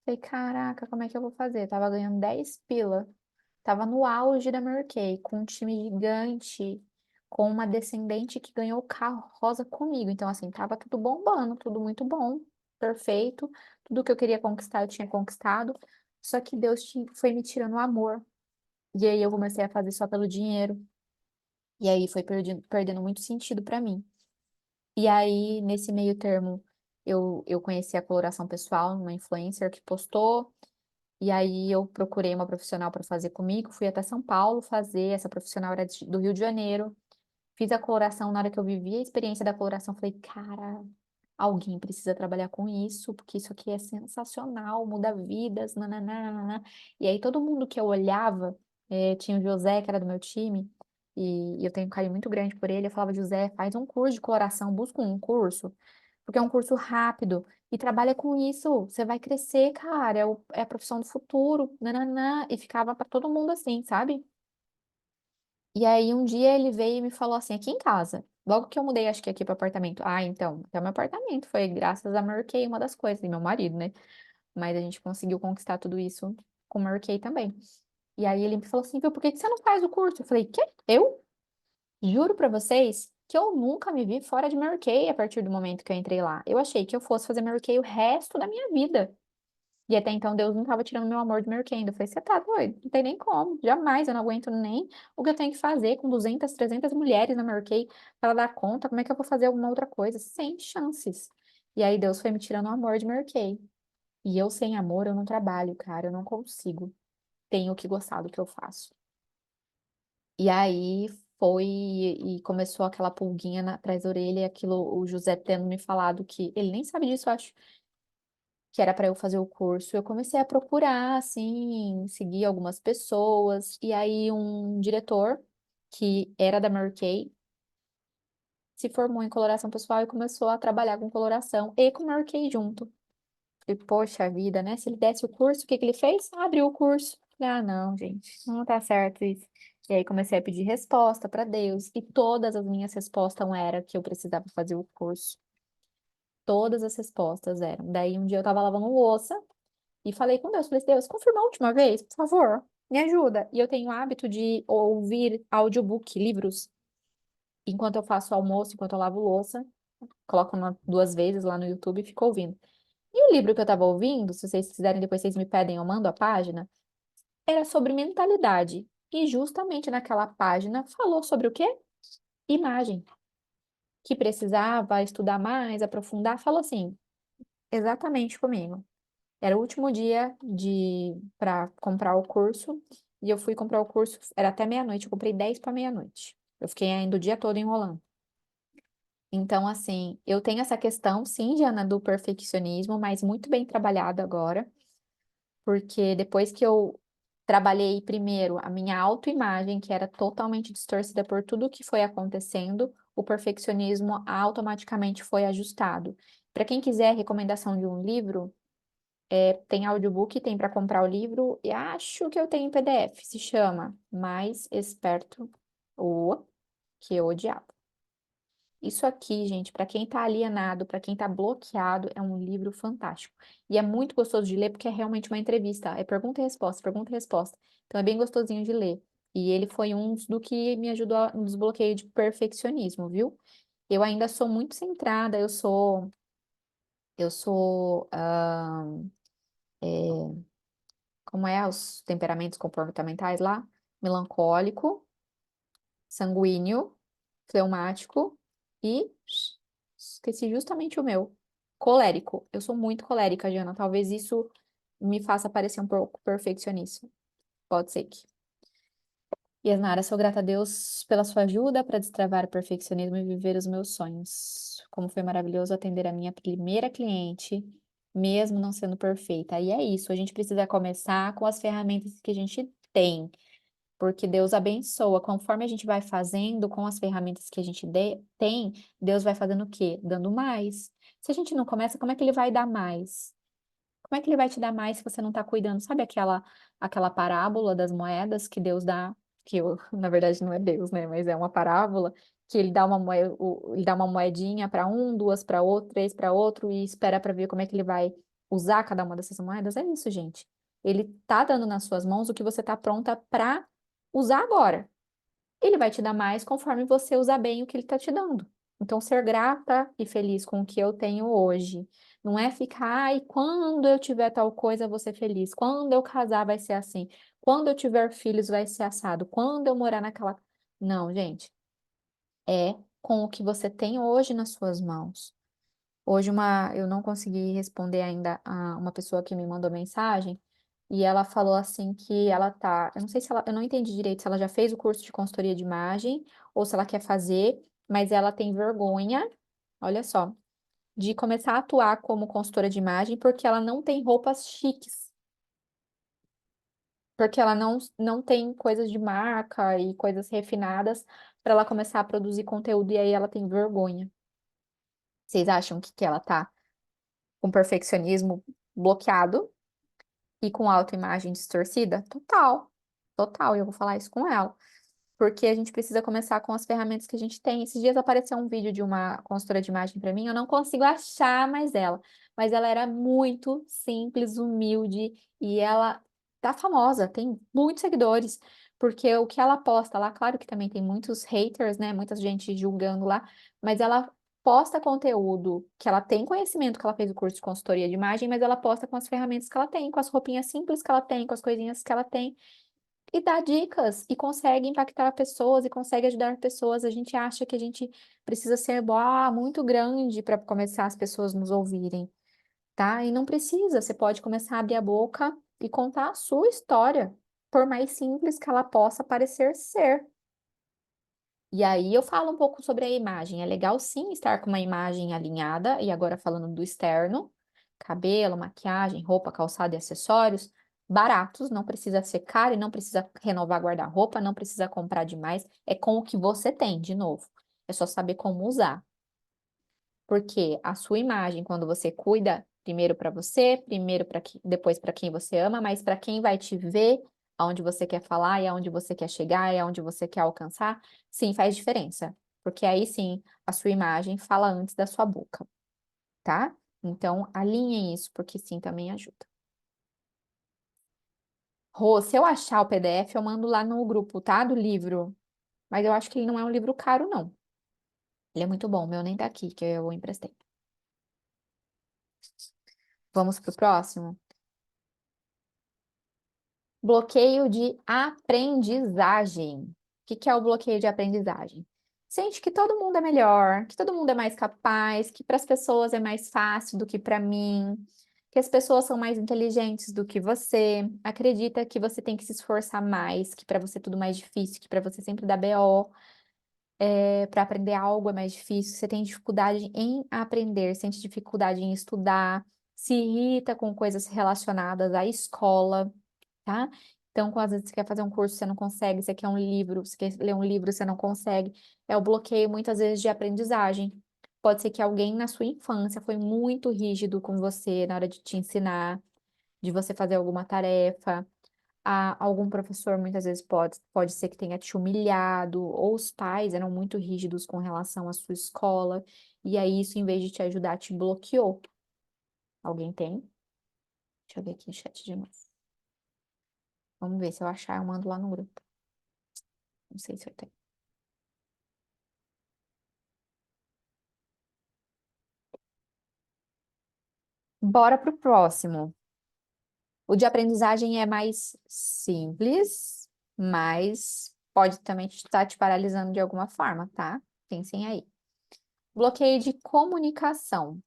Falei, caraca, como é que eu vou fazer? Tava ganhando 10 pila. Tava no auge da Mary Kay, com um time gigante, com uma descendente que ganhou o carro rosa comigo. Então, assim, tava tudo bombando, tudo muito bom, perfeito. Tudo que eu queria conquistar, eu tinha conquistado. Só que Deus foi me tirando o amor. E aí eu comecei a fazer só pelo dinheiro. E aí foi perdendo muito sentido pra mim. E aí, nesse meio termo, eu conheci a coloração pessoal, uma influencer que postou. E aí eu procurei uma profissional para fazer comigo, fui até São Paulo fazer, essa profissional era do Rio de Janeiro. Fiz a coloração, na hora que eu vivi a experiência da coloração, falei, cara, alguém precisa trabalhar com isso, porque isso aqui é sensacional, muda vidas, nananana. E aí todo mundo que eu olhava, tinha o José, que era do meu time, e eu tenho um carinho muito grande por ele. Eu falava, José, faz um curso de coloração, busca um curso, porque é um curso rápido e trabalha com isso. Você vai crescer, cara, é a profissão do futuro, nananã. E ficava pra todo mundo assim, sabe? E aí um dia ele veio e me falou assim, aqui em casa. Logo que eu mudei, acho que aqui pro apartamento. Ah, então, até o meu apartamento foi graças a Mary Kay, uma das coisas, e meu marido, né? Mas a gente conseguiu conquistar tudo isso com Mary Kay também. E aí ele me falou assim, viu, por que que você não faz o curso? Eu falei, quê? Eu? Juro pra vocês que eu nunca me vi fora de Mary Kay a partir do momento que eu entrei lá. Eu achei que eu fosse fazer Mary Kay o resto da minha vida. E até então Deus não estava tirando meu amor de Mary Kay ainda. Eu falei, você tá doido? Não tem nem como. Jamais, eu não aguento nem o que eu tenho que fazer com 200, 300 mulheres na Mary Kay para dar conta. Como é que eu vou fazer alguma outra coisa? Sem chances. E aí Deus foi me tirando o amor de Mary Kay. E eu sem amor, eu não trabalho, cara. Eu não consigo. Tenho que gostar do que eu faço. E aí foi e começou aquela pulguinha atrás da orelha, e aquilo, o José tendo me falado que ele nem sabe disso, eu acho, que era para eu fazer o curso. Eu comecei a procurar, assim, seguir algumas pessoas, e aí um diretor que era da Mary Kay se formou em coloração pessoal e começou a trabalhar com coloração e com Mary Kay junto. E, poxa vida, né? Se ele desse o curso, o que que ele fez? Abriu o curso. Ah, não, gente, não tá certo isso. E aí comecei a pedir resposta para Deus, e todas as minhas respostas eram que eu precisava fazer o curso. Todas as respostas eram. Daí um dia eu tava lavando louça e falei com Deus, falei, Deus, confirma a última vez, por favor, me ajuda. E eu tenho o hábito de ouvir audiobook, livros, enquanto eu faço almoço, enquanto eu lavo louça, coloco duas vezes lá no YouTube e fico ouvindo. E o livro que eu estava ouvindo, se vocês quiserem, depois vocês me pedem, eu mando a página, era sobre mentalidade. E justamente naquela página falou sobre o quê? Imagem. Que precisava estudar mais, aprofundar. Falou assim, exatamente comigo. Era o último dia de para comprar o curso e eu fui comprar o curso, era até meia-noite, eu comprei 10 para meia-noite. Eu fiquei ainda o dia todo enrolando. Então, assim, eu tenho essa questão, sim, Diana, do perfeccionismo, mas muito bem trabalhado agora. Porque depois que eu trabalhei primeiro a minha autoimagem, que era totalmente distorcida por tudo que foi acontecendo, o perfeccionismo automaticamente foi ajustado. Para quem quiser recomendação de um livro, tem audiobook, tem para comprar o livro, e acho que eu tenho em PDF, se chama Mais Esperto o que eu odiava. Isso aqui, gente, para quem tá alienado, para quem tá bloqueado, é um livro fantástico. E é muito gostoso de ler porque é realmente uma entrevista. É pergunta e resposta, pergunta e resposta. Então é bem gostosinho de ler. E ele foi um do que me ajudou no desbloqueio de perfeccionismo, viu? Eu ainda sou muito centrada, eu sou, como é os temperamentos comportamentais lá? Melancólico, sanguíneo, fleumático e esqueci justamente o meu. Colérico. Eu sou muito colérica, Jana. Talvez isso me faça parecer um pouco perfeccionista. Pode ser que. Yasnara, sou grata a Deus pela sua ajuda para destravar o perfeccionismo e viver os meus sonhos. Como foi maravilhoso atender a minha primeira cliente, mesmo não sendo perfeita. E é isso, a gente precisa começar com as ferramentas que a gente tem. Porque Deus abençoa. Conforme a gente vai fazendo com as ferramentas que a gente tem, Deus vai fazendo o quê? Dando mais. Se a gente não começa, como é que ele vai dar mais? Como é que ele vai te dar mais se você não está cuidando? Sabe aquela parábola das moedas que Deus dá, que eu, na verdade não é Deus, né? Mas é uma parábola que ele dá ele dá uma moedinha para um, duas para outro, três para outro e espera para ver como é que ele vai usar cada uma dessas moedas. É isso, gente. Ele tá dando nas suas mãos o que você tá pronta para usar agora. Ele vai te dar mais conforme você usar bem o que ele está te dando. Então, ser grata e feliz com o que eu tenho hoje. Não é ficar, ai, quando eu tiver tal coisa, eu vou ser feliz. Quando eu casar, vai ser assim. Quando eu tiver filhos, vai ser assado. Quando eu morar naquela. Não, gente. É com o que você tem hoje nas suas mãos. Hoje eu não consegui responder ainda a uma pessoa que me mandou mensagem e ela falou assim que ela tá, eu não sei se ela, eu não entendi direito se ela já fez o curso de consultoria de imagem ou se ela quer fazer, mas ela tem vergonha, olha só, de começar a atuar como consultora de imagem porque ela não tem roupas chiques. porque ela não tem coisas de marca e coisas refinadas para ela começar a produzir conteúdo e aí ela tem vergonha. Vocês acham que ela tá com perfeccionismo bloqueado e com autoimagem distorcida? Total, total, e eu vou falar isso com ela. Porque a gente precisa começar com as ferramentas que a gente tem. Esses dias apareceu um vídeo de uma consultora de imagem para mim, eu não consigo achar mais ela, mas ela era muito simples, humilde e ela tá famosa, tem muitos seguidores, porque o que ela posta lá, claro que também tem muitos haters, né? Muita gente julgando lá, mas ela posta conteúdo que ela tem conhecimento, que ela fez o curso de consultoria de imagem, mas ela posta com as ferramentas que ela tem, com as roupinhas simples que ela tem, com as coisinhas que ela tem e dá dicas e consegue impactar pessoas e consegue ajudar pessoas. A gente acha que a gente precisa ser muito grande para começar as pessoas nos ouvirem, tá? E não precisa, você pode começar a abrir a boca e contar a sua história, por mais simples que ela possa parecer ser. E aí eu falo um pouco sobre a imagem. É legal sim estar com uma imagem alinhada, e agora falando do externo, cabelo, maquiagem, roupa, calçado e acessórios, baratos, não precisa ser caro e não precisa renovar guarda-roupa, não precisa comprar demais, é com o que você tem, de novo. É só saber como usar. Porque a sua imagem, quando você cuida, primeiro para você, primeiro para depois para quem você ama, mas para quem vai te ver, aonde você quer falar e aonde você quer chegar e aonde você quer alcançar, sim, faz diferença. Porque aí sim, a sua imagem fala antes da sua boca, tá? Então, alinhem isso, porque sim, também ajuda. Rô, se eu achar o PDF, eu mando lá no grupo, tá? Do livro. Mas eu acho que ele não é um livro caro, não. Ele é muito bom, o meu nem tá aqui, que eu emprestei. Vamos pro próximo? Bloqueio de aprendizagem. O que é o bloqueio de aprendizagem? Sente que todo mundo é melhor, que todo mundo é mais capaz, que para as pessoas é mais fácil do que para mim, que as pessoas são mais inteligentes do que você, acredita que você tem que se esforçar mais, que para você é tudo mais difícil, que para você sempre dá BO, para aprender algo é mais difícil, você tem dificuldade em aprender, sente dificuldade em estudar, se irrita com coisas relacionadas à escola, tá? Então, às vezes você quer fazer um curso, você não consegue, você quer um livro, você quer ler um livro, você não consegue. É o bloqueio, muitas vezes, de aprendizagem. Pode ser que alguém na sua infância foi muito rígido com você na hora de te ensinar, de você fazer alguma tarefa. Algum professor, muitas vezes, pode ser que tenha te humilhado, ou os pais eram muito rígidos com relação à sua escola, e aí isso, em vez de te ajudar, te bloqueou. Alguém tem? Deixa eu ver aqui no chat de novo. Vamos ver se eu achar, eu mando lá no grupo. Não sei se eu tenho. Bora pro próximo. O de aprendizagem é mais simples, mas pode também estar te paralisando de alguma forma, tá? Pensem aí. Bloqueio de comunicação.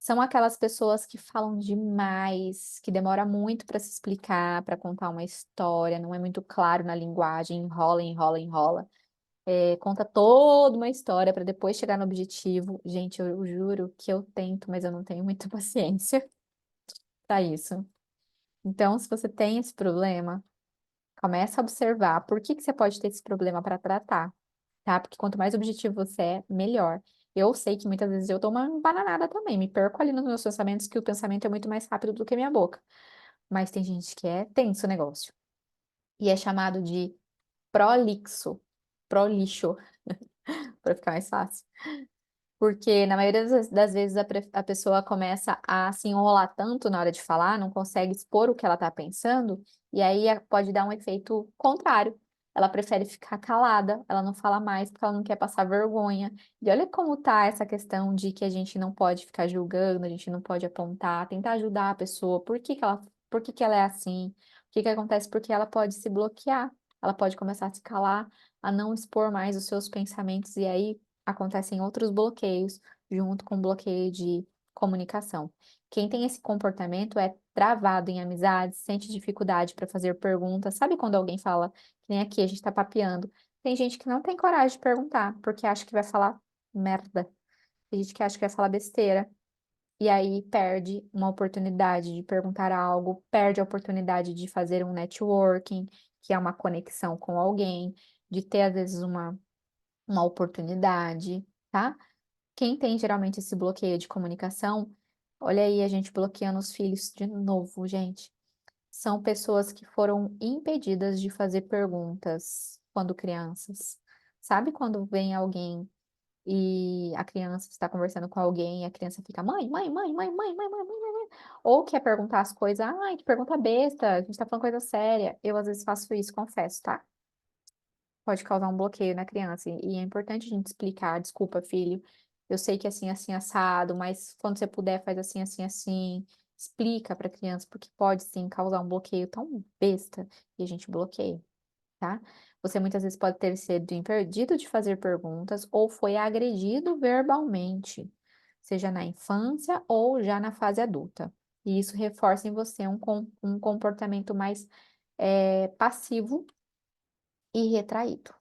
São aquelas pessoas que falam demais, que demora muito para se explicar, para contar uma história, não é muito claro na linguagem, enrola, enrola, enrola. Conta toda uma história para depois chegar no objetivo. Gente, eu juro que eu tento, mas eu não tenho muita paciência para isso. Então, se você tem esse problema, começa a observar por que que você pode ter esse problema para tratar, tá? Porque quanto mais objetivo você é, melhor. Eu sei que muitas vezes eu dou uma bananada também, me perco ali nos meus pensamentos, que o pensamento é muito mais rápido do que a minha boca. Mas tem gente que é tenso o negócio. E é chamado de prolixo, prolixo, para ficar mais fácil. Porque na maioria das vezes a pessoa começa a se enrolar tanto na hora de falar, não consegue expor o que ela está pensando, e aí pode dar um efeito contrário. Ela prefere ficar calada, ela não fala mais porque ela não quer passar vergonha. E olha como tá essa questão de que a gente não pode ficar julgando, a gente não pode apontar, tentar ajudar a pessoa. Por que que ela é assim? O que que acontece? Porque ela pode se bloquear, ela pode começar a se calar, a não expor mais os seus pensamentos, e aí acontecem outros bloqueios junto com o bloqueio de comunicação. Quem tem esse comportamento é travado em amizades, sente dificuldade para fazer perguntas. Sabe quando alguém fala, que nem aqui, a gente está papeando? Tem gente que não tem coragem de perguntar, porque acha que vai falar merda. Tem gente que acha que vai falar besteira. e aí perde uma oportunidade de perguntar algo, perde a oportunidade de fazer um networking, que é uma conexão com alguém, de ter, às vezes, uma oportunidade, tá? Quem tem geralmente esse bloqueio de comunicação, olha aí a gente bloqueando os filhos de novo, gente. São pessoas que foram impedidas de fazer perguntas quando crianças. Sabe quando vem alguém e a criança está conversando com alguém e a criança fica mãe. Ou quer perguntar as coisas, ai, que pergunta besta, a gente tá falando coisa séria. Eu às vezes faço isso, confesso, tá? Pode causar um bloqueio na criança. E é importante a gente explicar, desculpa, filho, eu sei que é assim, assim, assado, mas quando você puder, faz assim, assim, assim. Explica para a criança, porque pode sim causar um bloqueio tão besta e a gente bloqueia, tá? Você muitas vezes pode ter sido impedido de fazer perguntas ou foi agredido verbalmente, seja na infância ou já na fase adulta. E isso reforça em você um comportamento mais passivo e retraído.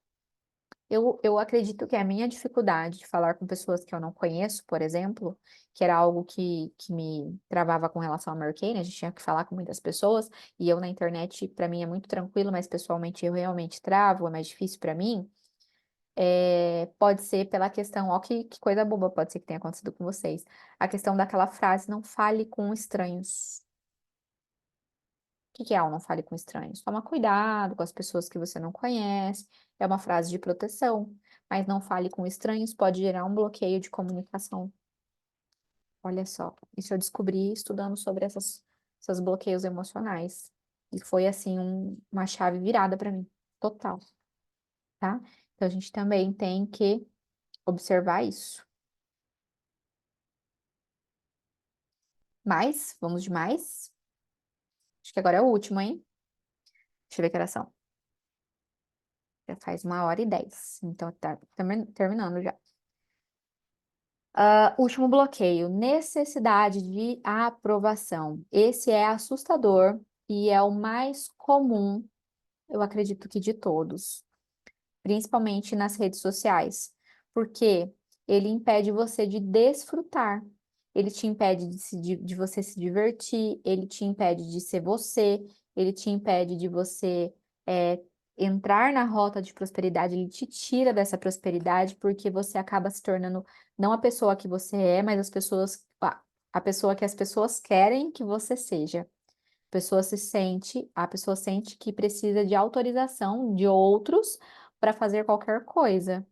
Eu acredito que a minha dificuldade de falar com pessoas que eu não conheço, por exemplo, que era algo que me travava com relação ao Mary Kay, né? A gente tinha que falar com muitas pessoas, e eu na internet, para mim, é muito tranquilo, mas pessoalmente eu realmente travo, é mais difícil para mim. Pode ser pela questão, ó, que coisa boba pode ser que tenha acontecido com vocês. A questão daquela frase, não fale com estranhos. Que é o não fale com estranhos? Toma cuidado com as pessoas que você não conhece. É uma frase de proteção. Mas não fale com estranhos pode gerar um bloqueio de comunicação. Olha só, isso eu descobri estudando sobre esses bloqueios emocionais. E foi, assim, uma chave virada para mim. Total, tá? Então a gente também tem que observar isso. Mais? Vamos de mais? Acho que agora é o último, hein? Deixa eu ver que horas são. Já faz 1h10. Então tá terminando já. Último bloqueio, necessidade de aprovação. Esse é assustador e é o mais comum, eu acredito que de todos, principalmente nas redes sociais, porque ele impede você de desfrutar, ele te impede de você se divertir, ele te impede de ser você, ele te impede de você é, entrar na rota de prosperidade, ele te tira dessa prosperidade porque você acaba se tornando não a pessoa que você é, mas a pessoa que as pessoas querem que você seja. A pessoa sente que precisa de autorização de outros para fazer qualquer coisa,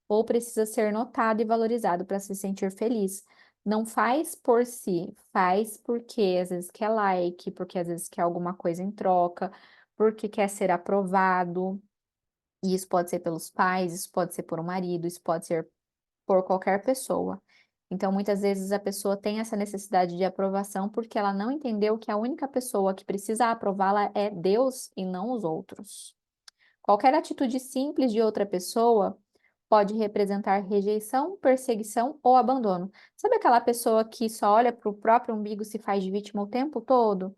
ou precisa ser notado e valorizado para se sentir feliz. Não faz por si, faz porque às vezes quer like, porque às vezes quer alguma coisa em troca, porque quer ser aprovado. E isso pode ser pelos pais, isso pode ser por um marido, isso pode ser por qualquer pessoa. Então, muitas vezes a pessoa tem essa necessidade de aprovação porque ela não entendeu que a única pessoa que precisa aprová-la é Deus e não os outros. Qualquer atitude simples de outra pessoa pode representar rejeição, perseguição ou abandono. Sabe aquela pessoa que só olha para o próprio umbigo e se faz de vítima o tempo todo?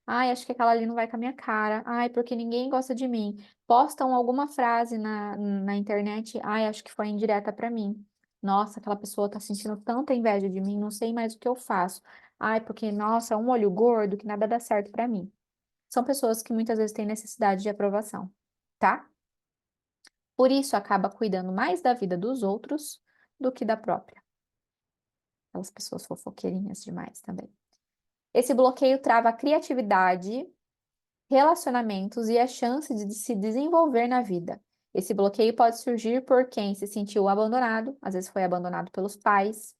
Ai, acho que aquela ali não vai com a minha cara. Ai, porque ninguém gosta de mim. Postam alguma frase na internet. Ai, acho que foi indireta para mim. Nossa, aquela pessoa tá sentindo tanta inveja de mim, não sei mais o que eu faço. Ai, porque, nossa, um olho gordo que nada dá certo para mim. São pessoas que muitas vezes têm necessidade de aprovação, tá? Por isso acaba cuidando mais da vida dos outros do que da própria. Aquelas pessoas fofoqueirinhas demais também. Esse bloqueio trava a criatividade, relacionamentos e a chance de se desenvolver na vida. Esse bloqueio pode surgir por quem se sentiu abandonado, às vezes foi abandonado pelos pais,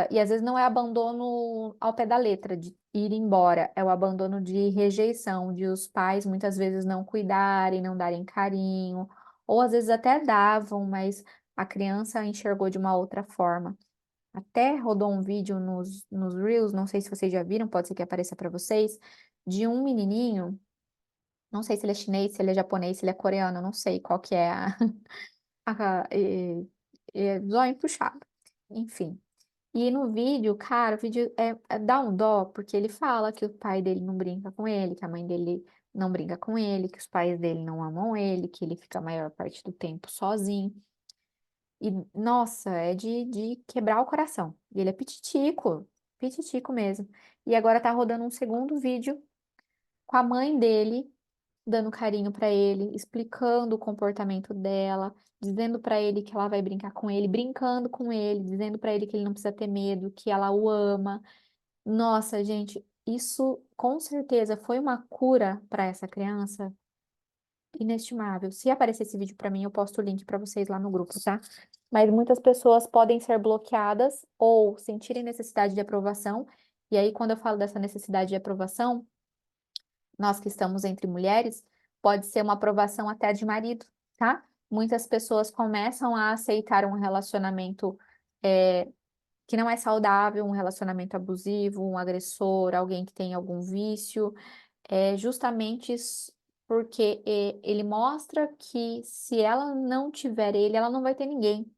e às vezes não é abandono ao pé da letra, de ir embora, é o abandono de rejeição, de os pais muitas vezes não cuidarem, não darem carinho, ou às vezes até davam, mas a criança enxergou de uma outra forma. Até rodou um vídeo nos Reels, não sei se vocês já viram, pode ser que apareça para vocês, de um menininho, não sei se ele é chinês, se ele é japonês, se ele é coreano, não sei qual que é zóio puxado. Enfim. E no vídeo, cara, o vídeo dá um dó, porque ele fala que o pai dele não brinca com ele, que a mãe dele não brinca com ele, que os pais dele não amam ele, que ele fica a maior parte do tempo sozinho. E, nossa, é de quebrar o coração. E ele é pititico. pititico mesmo. E agora tá rodando um segundo vídeo com a mãe dele, dando carinho pra ele, explicando o comportamento dela, dizendo pra ele que ela vai brincar com ele, brincando com ele, dizendo pra ele que ele não precisa ter medo, que ela o ama. Nossa, gente, isso com certeza foi uma cura para essa criança inestimável. Se aparecer esse vídeo para mim, eu posto o link para vocês lá no grupo, tá? Mas muitas pessoas podem ser bloqueadas ou sentirem necessidade de aprovação. E aí, quando eu falo dessa necessidade de aprovação, nós que estamos entre mulheres, pode ser uma aprovação até de marido, tá? Muitas pessoas começam a aceitar um relacionamento que não é saudável, um relacionamento abusivo, um agressor, alguém que tem algum vício, justamente porque ele mostra que se ela não tiver ele, ela não vai ter ninguém.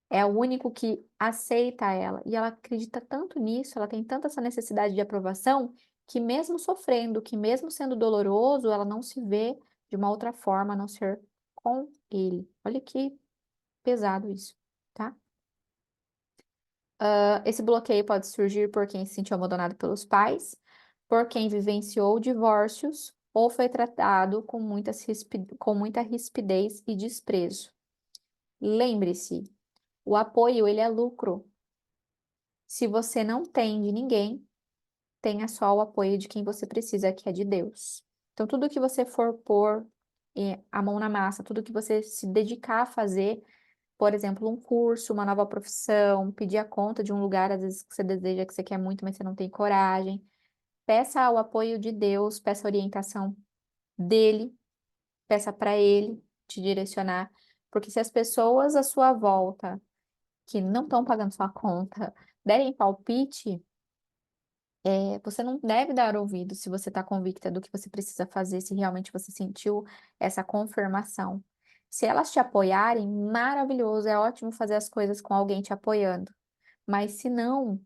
É o único que aceita ela. E ela acredita tanto nisso, ela tem tanta essa necessidade de aprovação, que mesmo sofrendo, que mesmo sendo doloroso, ela não se vê de uma outra forma a não ser com ele. Olha que pesado isso, tá? Esse bloqueio pode surgir por quem se sentiu abandonado pelos pais, por quem vivenciou divórcios ou foi tratado com muita rispidez e desprezo. Lembre-se, o apoio, ele é lucro. Se você não tem de ninguém, tenha só o apoio de quem você precisa, que é de Deus. Então, tudo que você for pôr a mão na massa, tudo que você se dedicar a fazer, por exemplo, um curso, uma nova profissão, pedir a conta de um lugar, às vezes que você deseja, que você quer muito, mas você não tem coragem. Peça o apoio de Deus, peça a orientação dele, peça para ele te direcionar, porque se as pessoas à sua volta que não estão pagando sua conta derem palpite, você não deve dar ouvido se você está convicta do que você precisa fazer, se realmente você sentiu essa confirmação. Se elas te apoiarem, maravilhoso, é ótimo fazer as coisas com alguém te apoiando. Mas se não,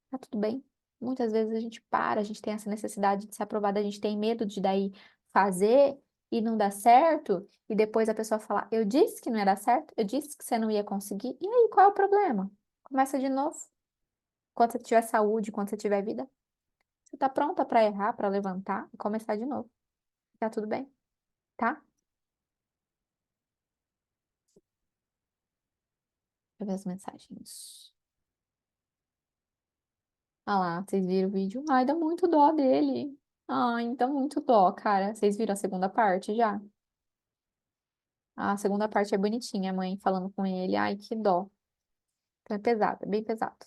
tá tudo bem. Muitas vezes a gente para, a gente tem essa necessidade de ser aprovada, a gente tem medo de daí fazer e não dar certo, e depois a pessoa falar, eu disse que não ia dar certo, eu disse que você não ia conseguir, e aí qual é o problema? Começa de novo. Quando você tiver saúde, quando você tiver vida, você tá pronta para errar, para levantar e começar de novo. Tá tudo bem, tá? Deixa eu ver as mensagens. Ah lá, vocês viram o vídeo? Ai, dá muito dó dele. Ai, dá muito dó, cara. Vocês viram a segunda parte já? A segunda parte é bonitinha, a mãe falando com ele. Ai, que dó. Então é pesado, é bem pesado.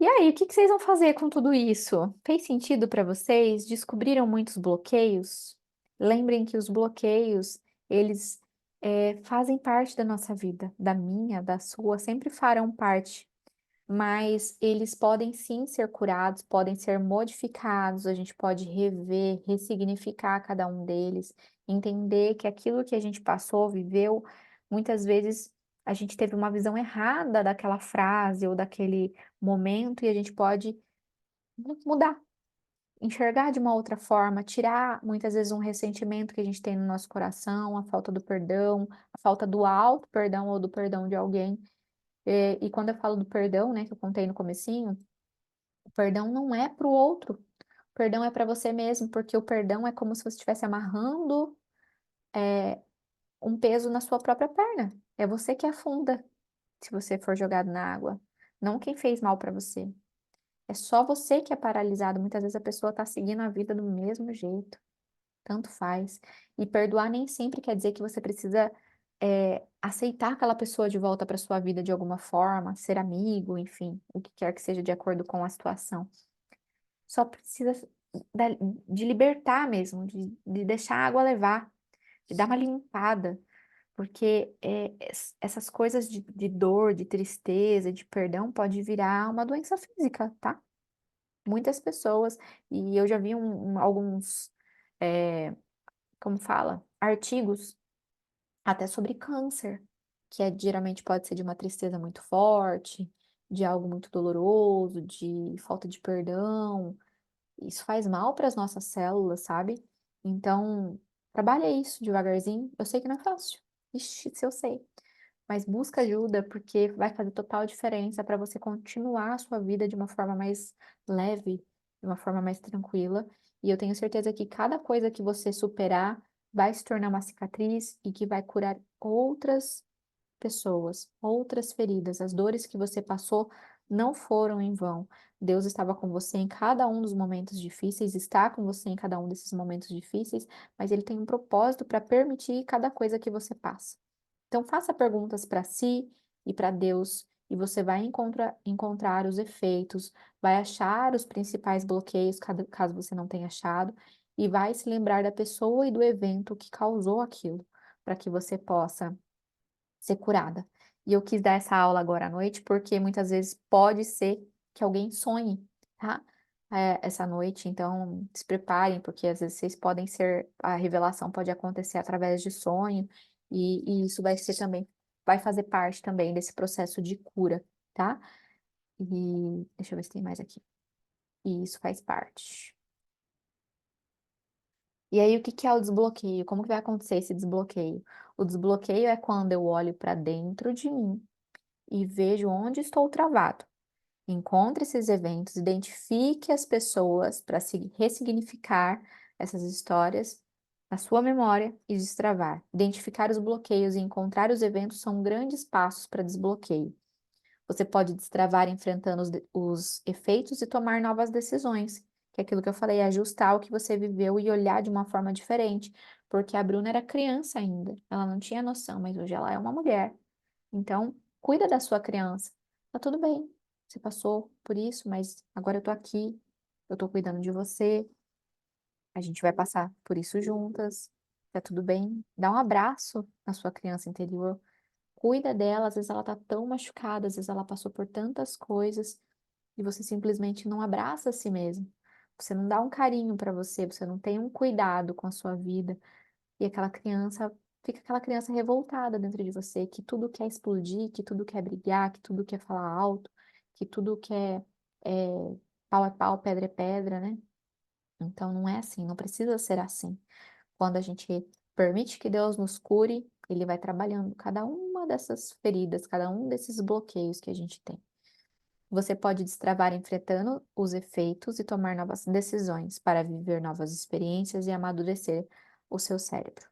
E aí, o que que vocês vão fazer com tudo isso? Fez sentido para vocês? Descobriram muitos bloqueios? Lembrem que os bloqueios, eles fazem parte da nossa vida, da minha, da sua, sempre farão parte. Mas eles podem sim ser curados, podem ser modificados, a gente pode rever, ressignificar cada um deles, entender que aquilo que a gente passou, viveu, muitas vezes a gente teve uma visão errada daquela frase ou daquele momento e a gente pode mudar, enxergar de uma outra forma, tirar muitas vezes um ressentimento que a gente tem no nosso coração, a falta do perdão, a falta do auto perdão ou do perdão de alguém. E quando eu falo do perdão, né, que eu contei no comecinho, o perdão não é para o outro, o perdão é para você mesmo, porque o perdão é como se você estivesse amarrando um peso na sua própria perna. É você que afunda se você for jogado na água, não quem fez mal para você. É só você que é paralisado. Muitas vezes a pessoa está seguindo a vida do mesmo jeito, tanto faz. E perdoar nem sempre quer dizer que você precisa aceitar aquela pessoa de volta para sua vida de alguma forma, ser amigo, enfim, o que quer que seja de acordo com a situação. Só precisa da- de libertar mesmo, de deixar a água levar, de dar uma limpada, porque essas coisas de dor, de tristeza, de perdão, pode virar uma doença física, tá? Muitas pessoas, e eu já vi alguns, é, como fala, artigos até sobre câncer, que geralmente pode ser de uma tristeza muito forte, de algo muito doloroso, de falta de perdão. Isso faz mal para as nossas células, sabe? Então, trabalha isso devagarzinho. Eu sei que não é fácil. Ixi, se eu sei. mas busca ajuda porque vai fazer total diferença para você continuar a sua vida de uma forma mais leve, de uma forma mais tranquila. E eu tenho certeza que cada coisa que você superar vai se tornar uma cicatriz e que vai curar outras pessoas, outras feridas. As dores que você passou não foram em vão. Deus estava com você em cada um dos momentos difíceis, está com você em cada um desses momentos difíceis, mas Ele tem um propósito para permitir cada coisa que você passa. Então, faça perguntas para si e para Deus, e você vai encontrar os efeitos, vai achar os principais bloqueios, caso você não tenha achado, e vai se lembrar da pessoa e do evento que causou aquilo, para que você possa ser curada. E eu quis dar essa aula agora à noite, porque muitas vezes pode ser que alguém sonhe, tá? Essa noite, então se preparem, porque às vezes vocês podem ser, a revelação pode acontecer através de sonho, e isso vai ser também, vai fazer parte também desse processo de cura, tá? E deixa eu ver se tem mais aqui. E isso faz parte. E aí, o que que é o desbloqueio? Como que vai acontecer esse desbloqueio? O desbloqueio é quando eu olho para dentro de mim e vejo onde estou travado. Encontre esses eventos, identifique as pessoas para ressignificar essas histórias na sua memória e destravar. Identificar os bloqueios e encontrar os eventos são grandes passos para desbloqueio. Você pode destravar enfrentando os efeitos e tomar novas decisões, que é aquilo que eu falei, ajustar o que você viveu e olhar de uma forma diferente, porque a Bruna era criança ainda, ela não tinha noção, mas hoje ela é uma mulher. Então, cuida da sua criança. Tá tudo bem. Você passou por isso, mas agora eu tô aqui. Eu tô cuidando de você. A gente vai passar por isso juntas. Tá tudo bem. Dá um abraço na sua criança interior. Cuida dela. Às vezes ela tá tão machucada, às vezes ela passou por tantas coisas e você simplesmente não abraça a si mesmo. Você não dá um carinho para você, você não tem um cuidado com a sua vida. E aquela criança, fica aquela criança revoltada dentro de você, que tudo quer explodir, que tudo quer brigar, que tudo quer falar alto, que tudo quer pau é pau, pedra é pedra, né? Então não é assim, não precisa ser assim. Quando a gente permite que Deus nos cure, Ele vai trabalhando cada uma dessas feridas, cada um desses bloqueios que a gente tem. Você pode destravar enfrentando os efeitos e tomar novas decisões para viver novas experiências e amadurecer o seu cérebro.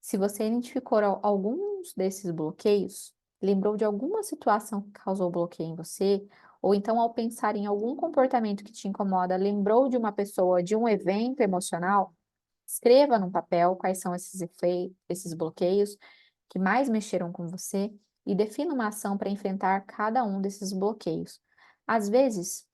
Se você identificou alguns desses bloqueios, lembrou de alguma situação que causou bloqueio em você, ou então ao pensar em algum comportamento que te incomoda, lembrou de uma pessoa, de um evento emocional, escreva num papel quais são esses efeitos, esses bloqueios que mais mexeram com você e defina uma ação para enfrentar cada um desses bloqueios. Às vezes,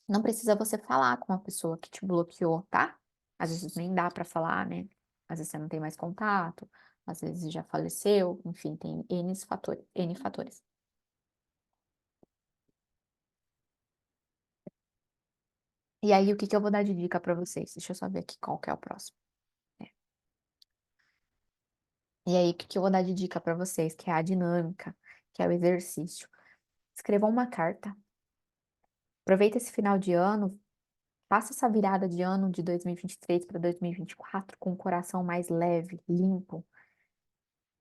não precisa você falar com a pessoa que te bloqueou, tá? Às vezes nem dá para falar, né? Às vezes você não tem mais contato, às vezes já faleceu, enfim, tem N fatores, N fatores. E aí, o que que eu vou dar de dica para vocês? Deixa eu só ver aqui qual que é o próximo. É. E aí, o que que eu vou dar de dica para vocês? Que é a dinâmica, que é o exercício. Escrevam uma carta. Aproveita esse final de ano, faça essa virada de ano de 2023 para 2024 com o coração mais leve, limpo.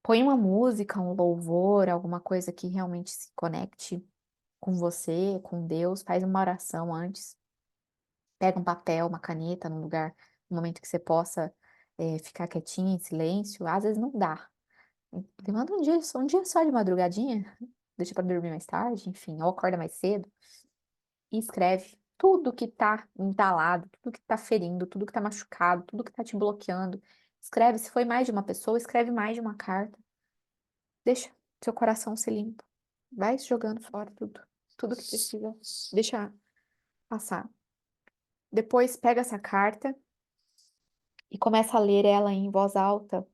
Põe uma música, um louvor, alguma coisa que realmente se conecte com você, com Deus. Faz uma oração antes. Pega um papel, uma caneta num lugar, no momento que você possa ficar quietinho, em silêncio. Às vezes não dá. Levanta um dia só de madrugadinha, deixa para dormir mais tarde, enfim, ou acorda mais cedo e escreve tudo que tá entalado, tudo que tá ferindo, tudo que tá machucado, tudo que tá te bloqueando. Escreve, se foi mais de uma pessoa, escreve mais de uma carta. Deixa seu coração ser limpo. Vai jogando fora tudo, tudo que precisa. Deixa passar. Depois pega essa carta e começa a ler ela em voz alta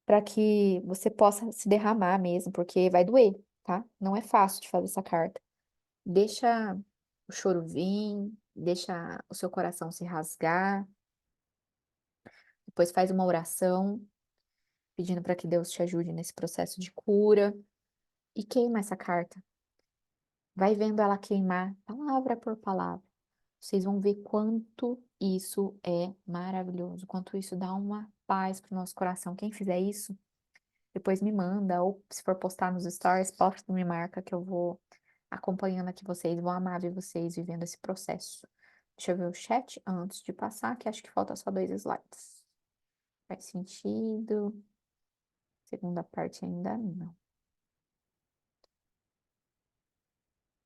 para que você possa se derramar mesmo, porque vai doer, tá? Não é fácil de fazer essa carta. Deixa o choro vir, deixa o seu coração se rasgar. Depois faz uma oração pedindo para que Deus te ajude nesse processo de cura e queima essa carta. Vai vendo ela queimar palavra por palavra. Vocês vão ver quanto isso é maravilhoso, quanto isso dá uma paz para o nosso coração. Quem fizer isso depois me manda, ou se for postar nos stories, posta, me marca que eu vou acompanhando aqui vocês, vou amar ver vocês vivendo esse processo. Deixa eu ver o chat antes de passar, que acho que falta só 2 slides. Faz sentido? Segunda parte ainda não.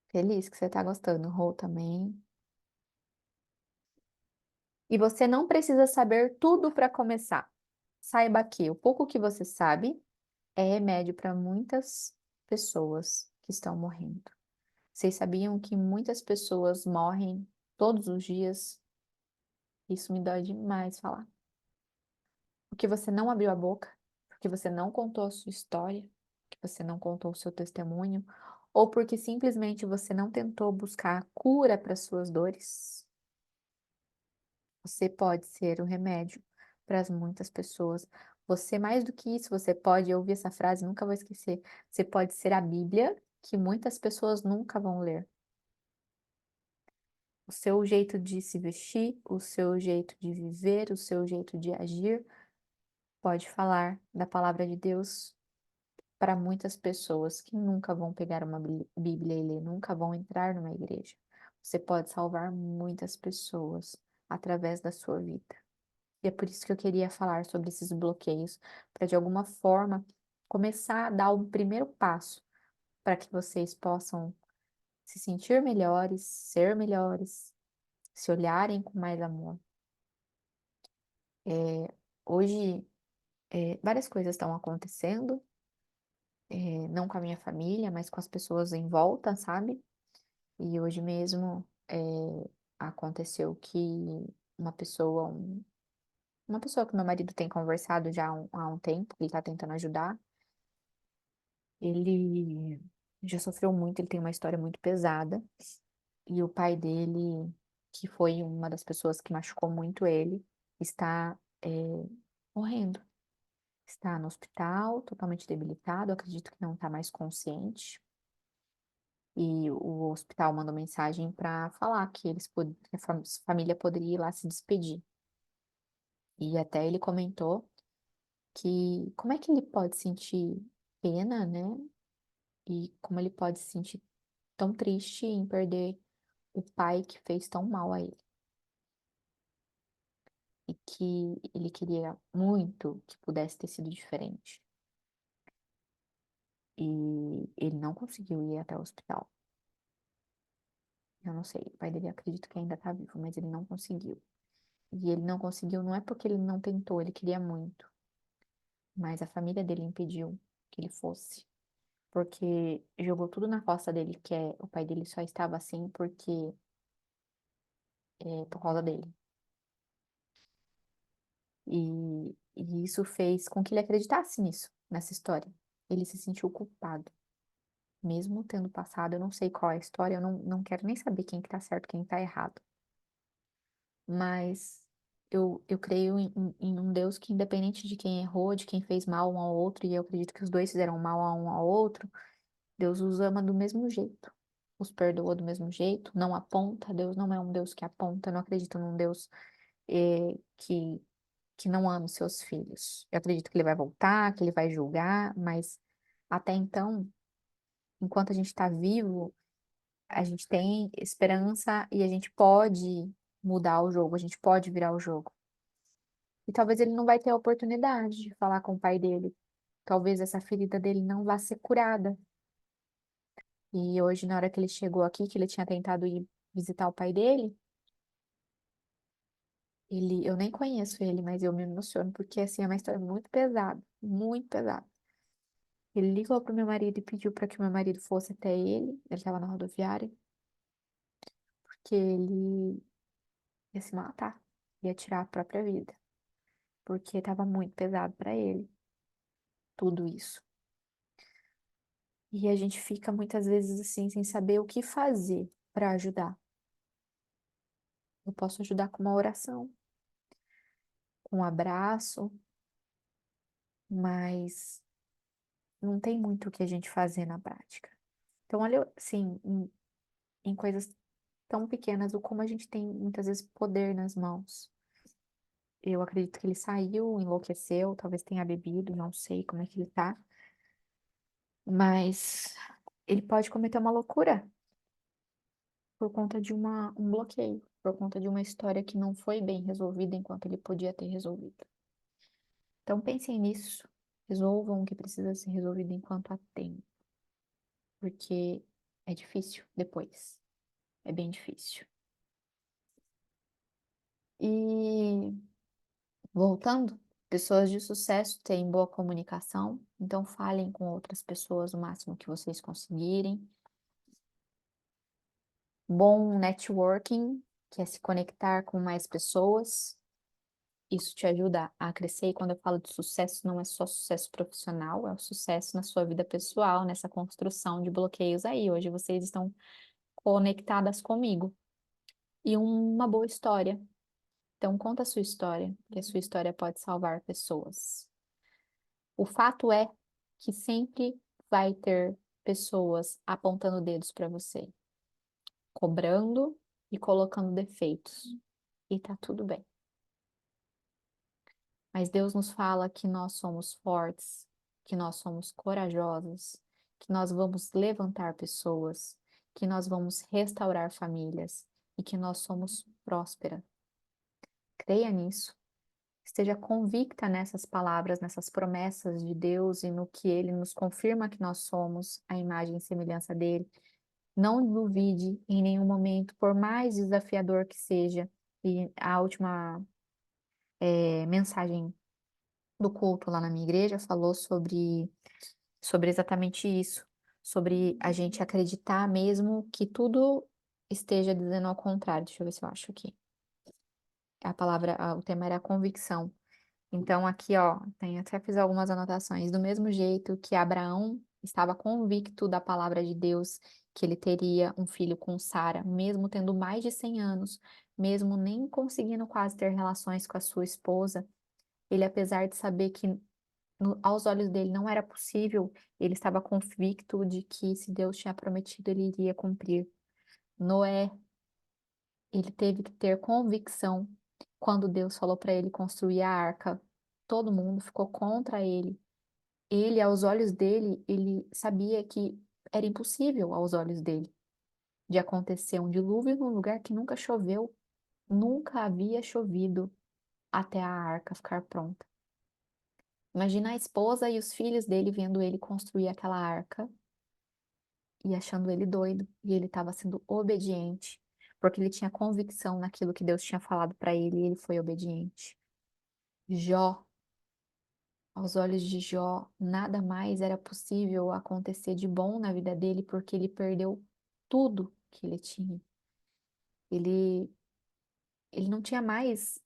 Feliz que você tá gostando, Rô também. E você não precisa saber tudo para começar. Saiba que o pouco que você sabe é remédio para muitas pessoas que estão morrendo. Vocês sabiam que muitas pessoas morrem todos os dias? Isso me dói demais falar. Porque você não abriu a boca, porque você não contou a sua história, porque você não contou o seu testemunho, ou porque simplesmente você não tentou buscar cura para suas dores. Você pode ser o remédio para as muitas pessoas. Você, mais do que isso, você pode, eu ouvi essa frase, nunca vou esquecer. Você pode ser a Bíblia que muitas pessoas nunca vão ler. O seu jeito de se vestir, o seu jeito de viver, o seu jeito de agir, pode falar da palavra de Deus para muitas pessoas que nunca vão pegar uma Bíblia e ler, nunca vão entrar numa igreja. Você pode salvar muitas pessoas através da sua vida. E é por isso que eu queria falar sobre esses bloqueios, para de alguma forma começar a dar o primeiro passo para que vocês possam se sentir melhores, ser melhores, se olharem com mais amor. Hoje, várias coisas estão acontecendo, não com a minha família, mas com as pessoas em volta, sabe? E hoje mesmo aconteceu que uma pessoa, uma pessoa que meu marido tem conversado já há um tempo, ele está tentando ajudar. Ele já sofreu muito, ele tem uma história muito pesada. E o pai dele, que foi uma das pessoas que machucou muito ele, está morrendo. Está no hospital, totalmente debilitado. Acredito que não está mais consciente. E o hospital mandou mensagem para falar que que a família poderia ir lá se despedir. E até ele comentou que como é que ele pode sentir pena, né? E como ele pode se sentir tão triste em perder o pai que fez tão mal a ele. E que ele queria muito que pudesse ter sido diferente. E ele não conseguiu ir até o hospital. Eu não sei, o pai dele acredito que ainda tá vivo, mas ele não conseguiu. E ele não conseguiu não é porque ele não tentou, ele queria muito, mas a família dele impediu que ele fosse. Porque jogou tudo na costa dele, que o pai dele só estava assim porque por causa dele. E isso fez com que ele acreditasse nisso, nessa história. Ele se sentiu culpado. Mesmo tendo passado, eu não sei qual é a história, eu não quero nem saber quem que tá certo, quem tá errado. Mas eu creio em um Deus que, independente de quem errou, de quem fez mal um ao outro, e eu acredito que os dois fizeram mal a um ao outro, Deus os ama do mesmo jeito. Os perdoa do mesmo jeito, não aponta. Deus não é um Deus que aponta, eu não acredito num Deus que não ama os seus filhos. Eu acredito que ele vai voltar, que ele vai julgar, mas até então, enquanto a gente está vivo, a gente tem esperança e a gente pode mudar o jogo, a gente pode virar o jogo. E talvez ele não vai ter a oportunidade de falar com o pai dele. Talvez essa ferida dele não vá ser curada. E hoje, na hora que ele chegou aqui, que ele tinha tentado ir visitar o pai dele, eu nem conheço ele, mas eu me emociono, porque assim, é uma história muito pesada, muito pesada. Ele ligou pro meu marido e pediu para que o meu marido fosse até ele estava na rodoviária, porque ele ia se matar, ia tirar a própria vida, porque estava muito pesado para ele, tudo isso. E a gente fica muitas vezes assim, sem saber o que fazer para ajudar. Eu posso ajudar com uma oração, com um abraço, mas não tem muito o que a gente fazer na prática. Então, olha, assim, em coisas tão pequenas, o como a gente tem muitas vezes poder nas mãos. Eu acredito que ele saiu, enlouqueceu, talvez tenha bebido, não sei como é que ele tá, mas ele pode cometer uma loucura por conta de um bloqueio, por conta de uma história que não foi bem resolvida enquanto ele podia ter resolvido. Então pensem nisso, resolvam o que precisa ser resolvido enquanto há tempo, porque é difícil depois, é bem difícil. E voltando, pessoas de sucesso têm boa comunicação, então falem com outras pessoas o máximo que vocês conseguirem. Bom networking, que é se conectar com mais pessoas. Isso te ajuda a crescer. E quando eu falo de sucesso, não é só sucesso profissional, é o sucesso na sua vida pessoal, nessa construção de bloqueios aí. Hoje vocês estão conectadas comigo. E uma boa história. Então, conta a sua história, que a sua história pode salvar pessoas. O fato é que sempre vai ter pessoas apontando dedos para você, cobrando e colocando defeitos. E tá tudo bem. Mas Deus nos fala que nós somos fortes, que nós somos corajosos, que nós vamos levantar pessoas, que nós vamos restaurar famílias e que nós somos próspera. Creia nisso. Esteja convicta nessas palavras, nessas promessas de Deus e no que Ele nos confirma que nós somos a imagem e semelhança dele. Não duvide em nenhum momento, por mais desafiador que seja. E a última mensagem do culto lá na minha igreja falou sobre exatamente isso, sobre a gente acreditar mesmo que tudo esteja dizendo ao contrário. Deixa eu ver se eu acho aqui. A palavra, o tema era convicção. Então, aqui, ó, tem, até fiz algumas anotações. Do mesmo jeito que Abraão estava convicto da palavra de Deus, que ele teria um filho com Sara, mesmo tendo mais de 100 anos, mesmo nem conseguindo quase ter relações com a sua esposa, ele, apesar de saber que aos olhos dele não era possível, ele estava convicto de que se Deus tinha prometido, ele iria cumprir. Noé, ele teve que ter convicção quando Deus falou para ele construir a arca. Todo mundo ficou contra ele. Ele, aos olhos dele, ele sabia que era impossível aos olhos dele de acontecer um dilúvio num lugar que nunca choveu, nunca havia chovido até a arca ficar pronta. Imagina a esposa e os filhos dele vendo ele construir aquela arca e achando ele doido, e ele estava sendo obediente, porque ele tinha convicção naquilo que Deus tinha falado para ele e ele foi obediente. Jó, aos olhos de Jó, nada mais era possível acontecer de bom na vida dele porque ele perdeu tudo que ele tinha. Ele, ele não tinha mais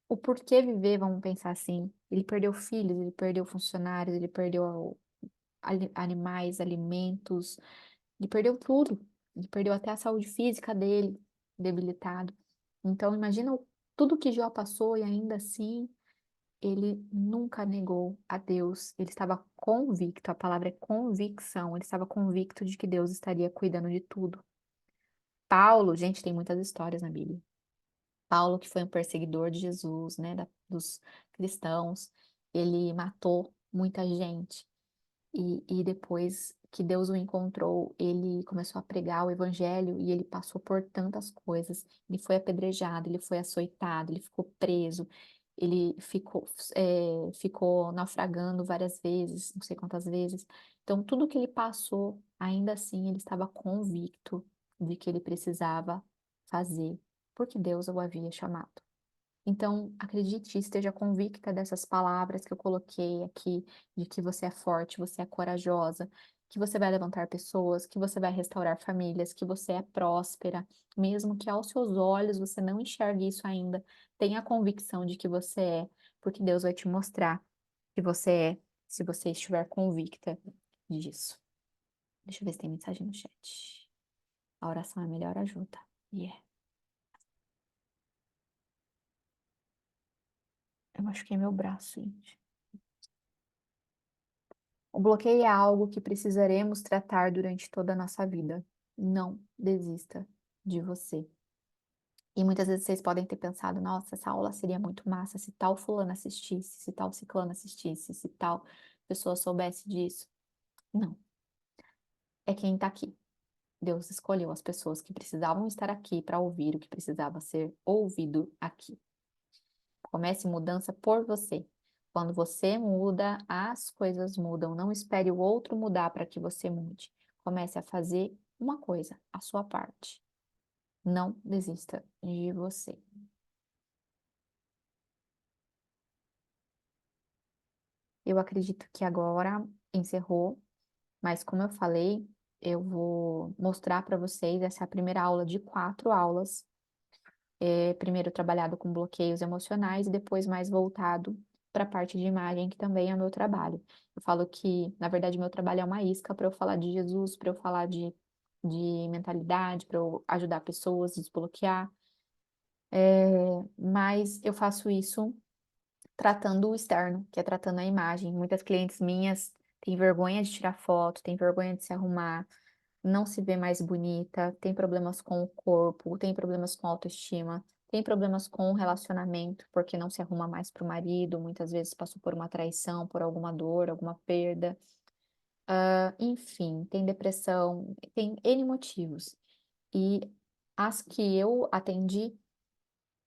o porquê viver, vamos pensar assim. Ele perdeu filhos, ele perdeu funcionários, ele perdeu animais, alimentos, ele perdeu tudo. Ele perdeu até a saúde física dele, debilitado. Então, imagina tudo que Jó passou e ainda assim ele nunca negou a Deus. Ele estava convicto, a palavra é convicção. Ele estava convicto de que Deus estaria cuidando de tudo. Paulo, gente, tem muitas histórias na Bíblia. Paulo, que foi um perseguidor de Jesus, né, dos cristãos, ele matou muita gente. E depois que Deus o encontrou, ele começou a pregar o evangelho e ele passou por tantas coisas. Ele foi apedrejado, ele foi açoitado, ele ficou preso, ele ficou naufragando várias vezes, não sei quantas vezes. Então, tudo que ele passou, ainda assim, ele estava convicto de que ele precisava fazer, porque Deus o havia chamado. Então, acredite, esteja convicta dessas palavras que eu coloquei aqui, de que você é forte, você é corajosa, que você vai levantar pessoas, que você vai restaurar famílias, que você é próspera, mesmo que aos seus olhos você não enxergue isso ainda, tenha a convicção de que você é, porque Deus vai te mostrar que você é, se você estiver convicta disso. Deixa eu ver se tem mensagem no chat. A oração é a melhor ajuda. Yeah. Eu machuquei meu braço, gente. O bloqueio é algo que precisaremos tratar durante toda a nossa vida. Não desista de você. E muitas vezes vocês podem ter pensado, nossa, essa aula seria muito massa se tal fulano assistisse, se tal ciclano assistisse, se tal pessoa soubesse disso. Não, é quem está aqui. Deus escolheu as pessoas que precisavam estar aqui para ouvir o que precisava ser ouvido aqui. Comece mudança por você. Quando você muda, as coisas mudam. Não espere o outro mudar para que você mude. Comece a fazer uma coisa, a sua parte. Não desista de você. Eu acredito que agora encerrou, mas como eu falei, eu vou mostrar para vocês essa é a primeira aula de 4 aulas. Primeiro trabalhado com bloqueios emocionais e depois mais voltado para a parte de imagem, que também é o meu trabalho. Eu falo que, na verdade, meu trabalho é uma isca para eu falar de Jesus, para eu falar de mentalidade, para eu ajudar pessoas a desbloquear. Mas eu faço isso tratando o externo, que é tratando a imagem. Muitas clientes minhas têm vergonha de tirar foto, têm vergonha de se arrumar, não se vê mais bonita, tem problemas com o corpo, tem problemas com autoestima, tem problemas com o relacionamento, porque não se arruma mais para o marido, muitas vezes passou por uma traição, por alguma dor, alguma perda. Enfim, tem depressão, tem N motivos. E as que eu atendi,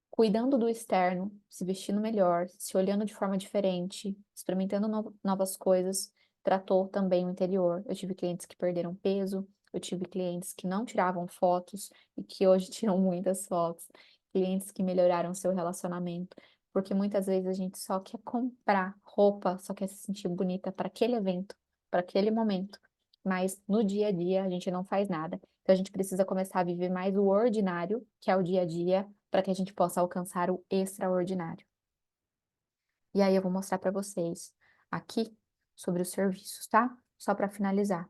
cuidando do externo, se vestindo melhor, se olhando de forma diferente, experimentando novas coisas, tratou também o interior. Eu tive clientes que perderam peso, eu tive clientes que não tiravam fotos e que hoje tiram muitas fotos, clientes que melhoraram seu relacionamento, porque muitas vezes a gente só quer comprar roupa, só quer se sentir bonita para aquele evento, para aquele momento, mas no dia a dia a gente não faz nada. Então a gente precisa começar a viver mais o ordinário, que é o dia a dia, para que a gente possa alcançar o extraordinário. E aí eu vou mostrar para vocês aqui sobre os serviços, tá? Só para finalizar.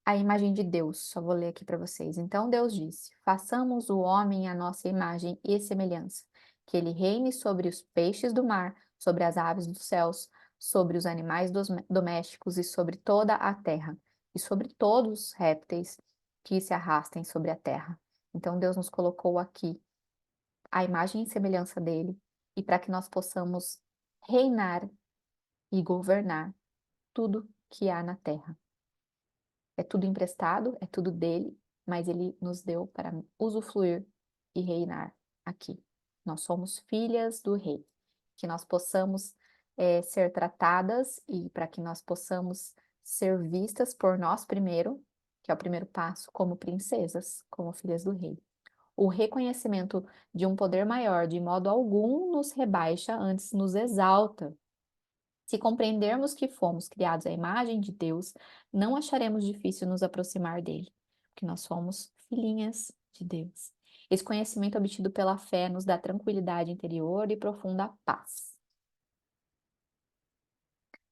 A imagem de Deus, só vou ler aqui para vocês. Então Deus disse: façamos o homem à nossa imagem e semelhança, que ele reine sobre os peixes do mar, sobre as aves dos céus, sobre os animais domésticos e sobre toda a terra, e sobre todos os répteis que se arrastem sobre a terra. Então Deus nos colocou aqui a imagem e semelhança dele, e para que nós possamos reinar e governar tudo que há na terra. É tudo emprestado, é tudo dele, mas ele nos deu para usufruir e reinar aqui. Nós somos filhas do rei, que nós possamos ser tratadas e para que nós possamos ser vistas por nós primeiro, que é o primeiro passo, como princesas, como filhas do rei. O reconhecimento de um poder maior de modo algum nos rebaixa, antes nos exalta. Se compreendermos que fomos criados à imagem de Deus, não acharemos difícil nos aproximar dele, porque nós somos filhinhas de Deus. Esse conhecimento obtido pela fé nos dá tranquilidade interior e profunda paz.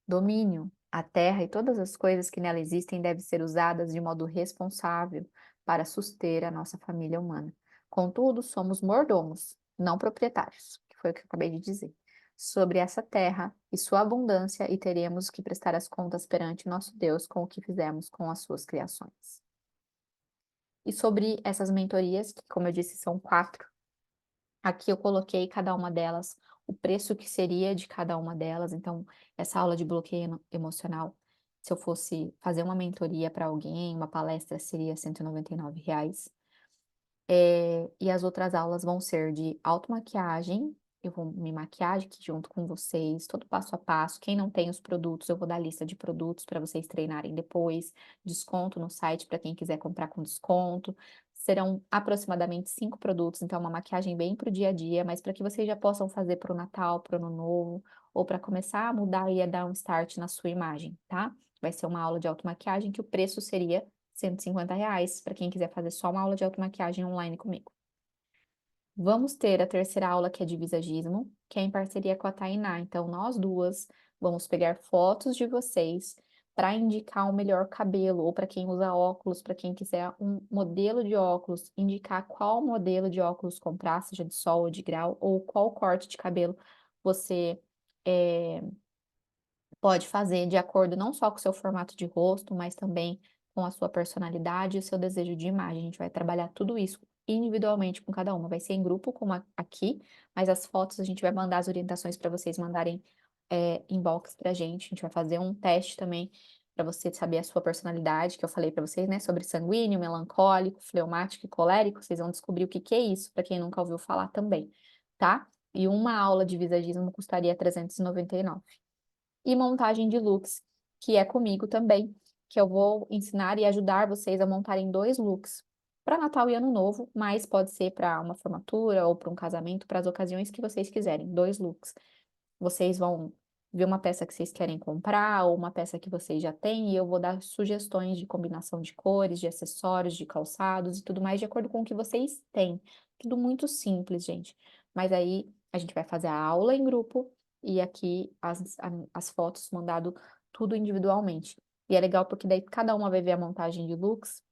Domínio. A terra e todas as coisas que nela existem devem ser usadas de modo responsável para suster a nossa família humana. Contudo, somos mordomos, não proprietários, que foi o que eu acabei de dizer, sobre essa terra e sua abundância, e teremos que prestar as contas perante nosso Deus com o que fizemos com as suas criações. E sobre essas mentorias, que, como eu disse, são 4, aqui eu coloquei cada uma delas, o preço que seria de cada uma delas. Então, essa aula de bloqueio emocional, se eu fosse fazer uma mentoria para alguém, uma palestra, seria R$ 199. E as outras aulas vão ser de automaquiagem, eu vou me maquiar aqui junto com vocês, todo passo a passo. Quem não tem os produtos, eu vou dar lista de produtos para vocês treinarem depois. Desconto no site para quem quiser comprar com desconto. Serão aproximadamente 5 produtos, então uma maquiagem bem para o dia a dia, mas para que vocês já possam fazer para o Natal, para o Ano Novo, ou para começar a mudar e a dar um start na sua imagem, tá? Vai ser uma aula de automaquiagem que o preço seria R$ 150 para quem quiser fazer só uma aula de automaquiagem online comigo. Vamos ter a terceira aula, que é de visagismo, que é em parceria com a Tainá. Então, nós duas vamos pegar fotos de vocês para indicar o melhor cabelo, ou para quem usa óculos, para quem quiser um modelo de óculos, indicar qual modelo de óculos comprar, seja de sol ou de grau, ou qual corte de cabelo você eh, pode fazer de acordo não só com o seu formato de rosto, mas também com a sua personalidade e o seu desejo de imagem. A gente vai trabalhar tudo isso individualmente com cada uma. Vai ser em grupo, como aqui, mas as fotos a gente vai mandar as orientações para vocês mandarem inbox pra gente. A gente vai fazer um teste também para você saber a sua personalidade, que eu falei para vocês, né, sobre sanguíneo, melancólico, fleumático e colérico. Vocês vão descobrir o que que é isso, para quem nunca ouviu falar também, tá? E uma aula de visagismo custaria 399. E montagem de looks, que é comigo também, que eu vou ensinar e ajudar vocês a montarem 2 looks para Natal e Ano Novo, mas pode ser para uma formatura ou para um casamento, para as ocasiões que vocês quiserem, 2 looks. Vocês vão ver uma peça que vocês querem comprar ou uma peça que vocês já têm e eu vou dar sugestões de combinação de cores, de acessórios, de calçados e tudo mais de acordo com o que vocês têm. Tudo muito simples, gente. Mas aí a gente vai fazer a aula em grupo e aqui as fotos mandado tudo individualmente. E é legal porque daí cada uma vai ver a montagem de looks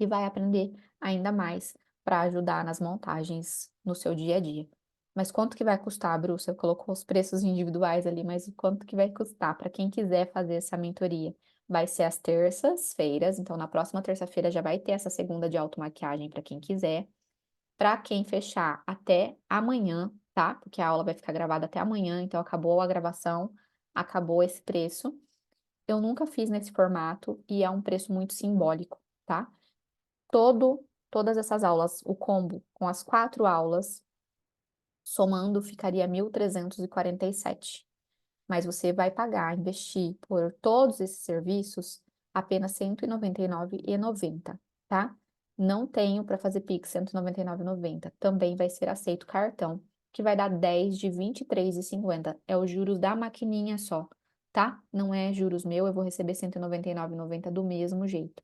e vai aprender ainda mais para ajudar nas montagens no seu dia a dia. Mas quanto que vai custar, Bru? Você colocou os preços individuais ali, mas quanto que vai custar para quem quiser fazer essa mentoria? Vai ser às terças-feiras, então na próxima terça-feira já vai ter essa segunda de automaquiagem para quem quiser. Para quem fechar até amanhã, tá? Porque a aula vai ficar gravada até amanhã, então acabou a gravação, acabou esse preço. Eu nunca fiz nesse formato e é um preço muito simbólico, tá? Todas essas aulas, o combo com as 4 aulas, somando, ficaria 1.347. Mas você vai pagar, investir por todos esses serviços apenas R$ 199,90, tá? Não tenho para fazer Pix R$ 199,90. Também vai ser aceito cartão, que vai dar 10 de R$ 23,50. É os juros da maquininha só, tá? Não é juros meu, eu vou receber R$ 199,90 do mesmo jeito.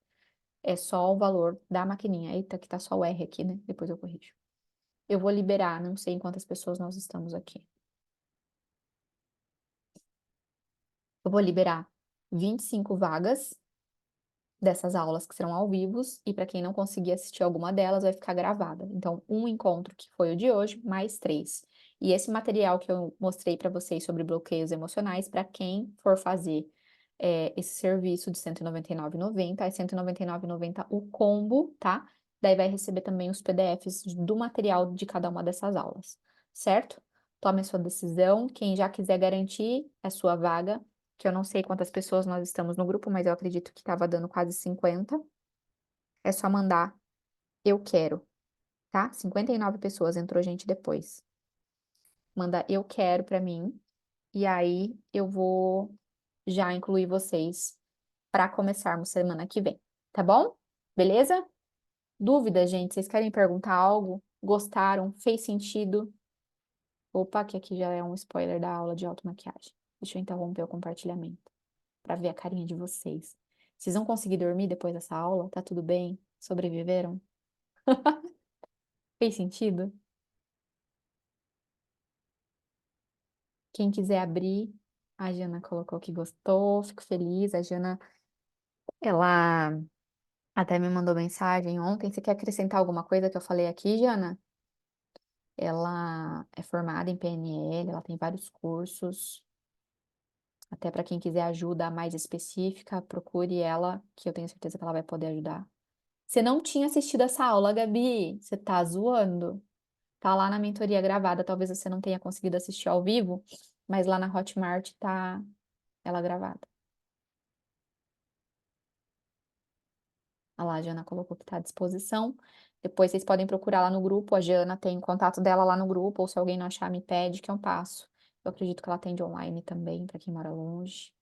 É só o valor da maquininha. Eita, que tá só o R aqui, né? Depois eu corrijo. Eu vou liberar, não sei em quantas pessoas nós estamos aqui. Eu vou liberar 25 vagas dessas aulas que serão ao vivo, e para quem não conseguir assistir alguma delas, vai ficar gravada. Então, um encontro que foi o de hoje, mais 3. E esse material que eu mostrei para vocês sobre bloqueios emocionais, para quem for fazer esse serviço de R$ 199,90, é R$ 199,90 o combo, tá? Daí vai receber também os PDFs do material de cada uma dessas aulas, certo? Tome a sua decisão. Quem já quiser garantir a sua vaga, que eu não sei quantas pessoas nós estamos no grupo, mas eu acredito que estava dando quase 50. É só mandar eu quero, tá? 59 pessoas, entrou gente depois. Manda eu quero para mim e aí eu vou já incluir vocês para começarmos semana que vem, tá bom? Beleza? Dúvida, gente? Vocês querem perguntar algo? Gostaram? Fez sentido? Opa, que aqui já é um spoiler da aula de automaquiagem. Deixa eu interromper o compartilhamento para ver a carinha de vocês. Vocês vão conseguir dormir depois dessa aula? Tá tudo bem? Sobreviveram? Fez sentido? Quem quiser abrir, a Jana colocou que gostou, fico feliz. A Jana, ela até me mandou mensagem ontem. Você quer acrescentar alguma coisa que eu falei aqui, Jana? Ela é formada em PNL, ela tem vários cursos. Até para quem quiser ajuda mais específica, procure ela, que eu tenho certeza que ela vai poder ajudar. Você não tinha assistido essa aula, Gabi? Você tá zoando? Tá lá na mentoria gravada, talvez você não tenha conseguido assistir ao vivo, mas lá na Hotmart tá ela gravada. A lá, a Jana colocou que tá à disposição. Depois vocês podem procurar lá no grupo, a Jana tem o contato dela lá no grupo, ou se alguém não achar, me pede que eu passo. Eu acredito que ela atende online também, para quem mora longe.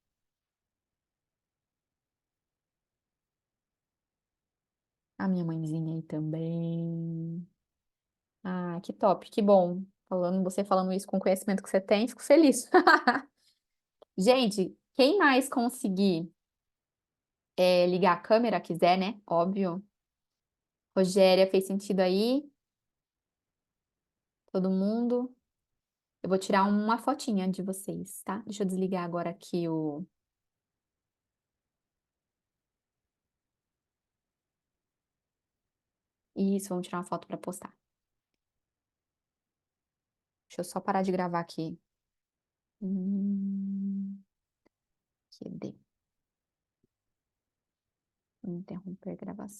A minha mãezinha aí também. Ah, que top, que bom. Você falando isso com o conhecimento que você tem, fico feliz. Gente, quem mais conseguir ligar a câmera, quiser, né? Óbvio. Rogéria, fez sentido aí? Todo mundo? Eu vou tirar uma fotinha de vocês, tá? Deixa eu desligar agora aqui o. Isso, vamos tirar uma foto para postar. Deixa eu só parar de gravar aqui. Cadê? Interromper gravação.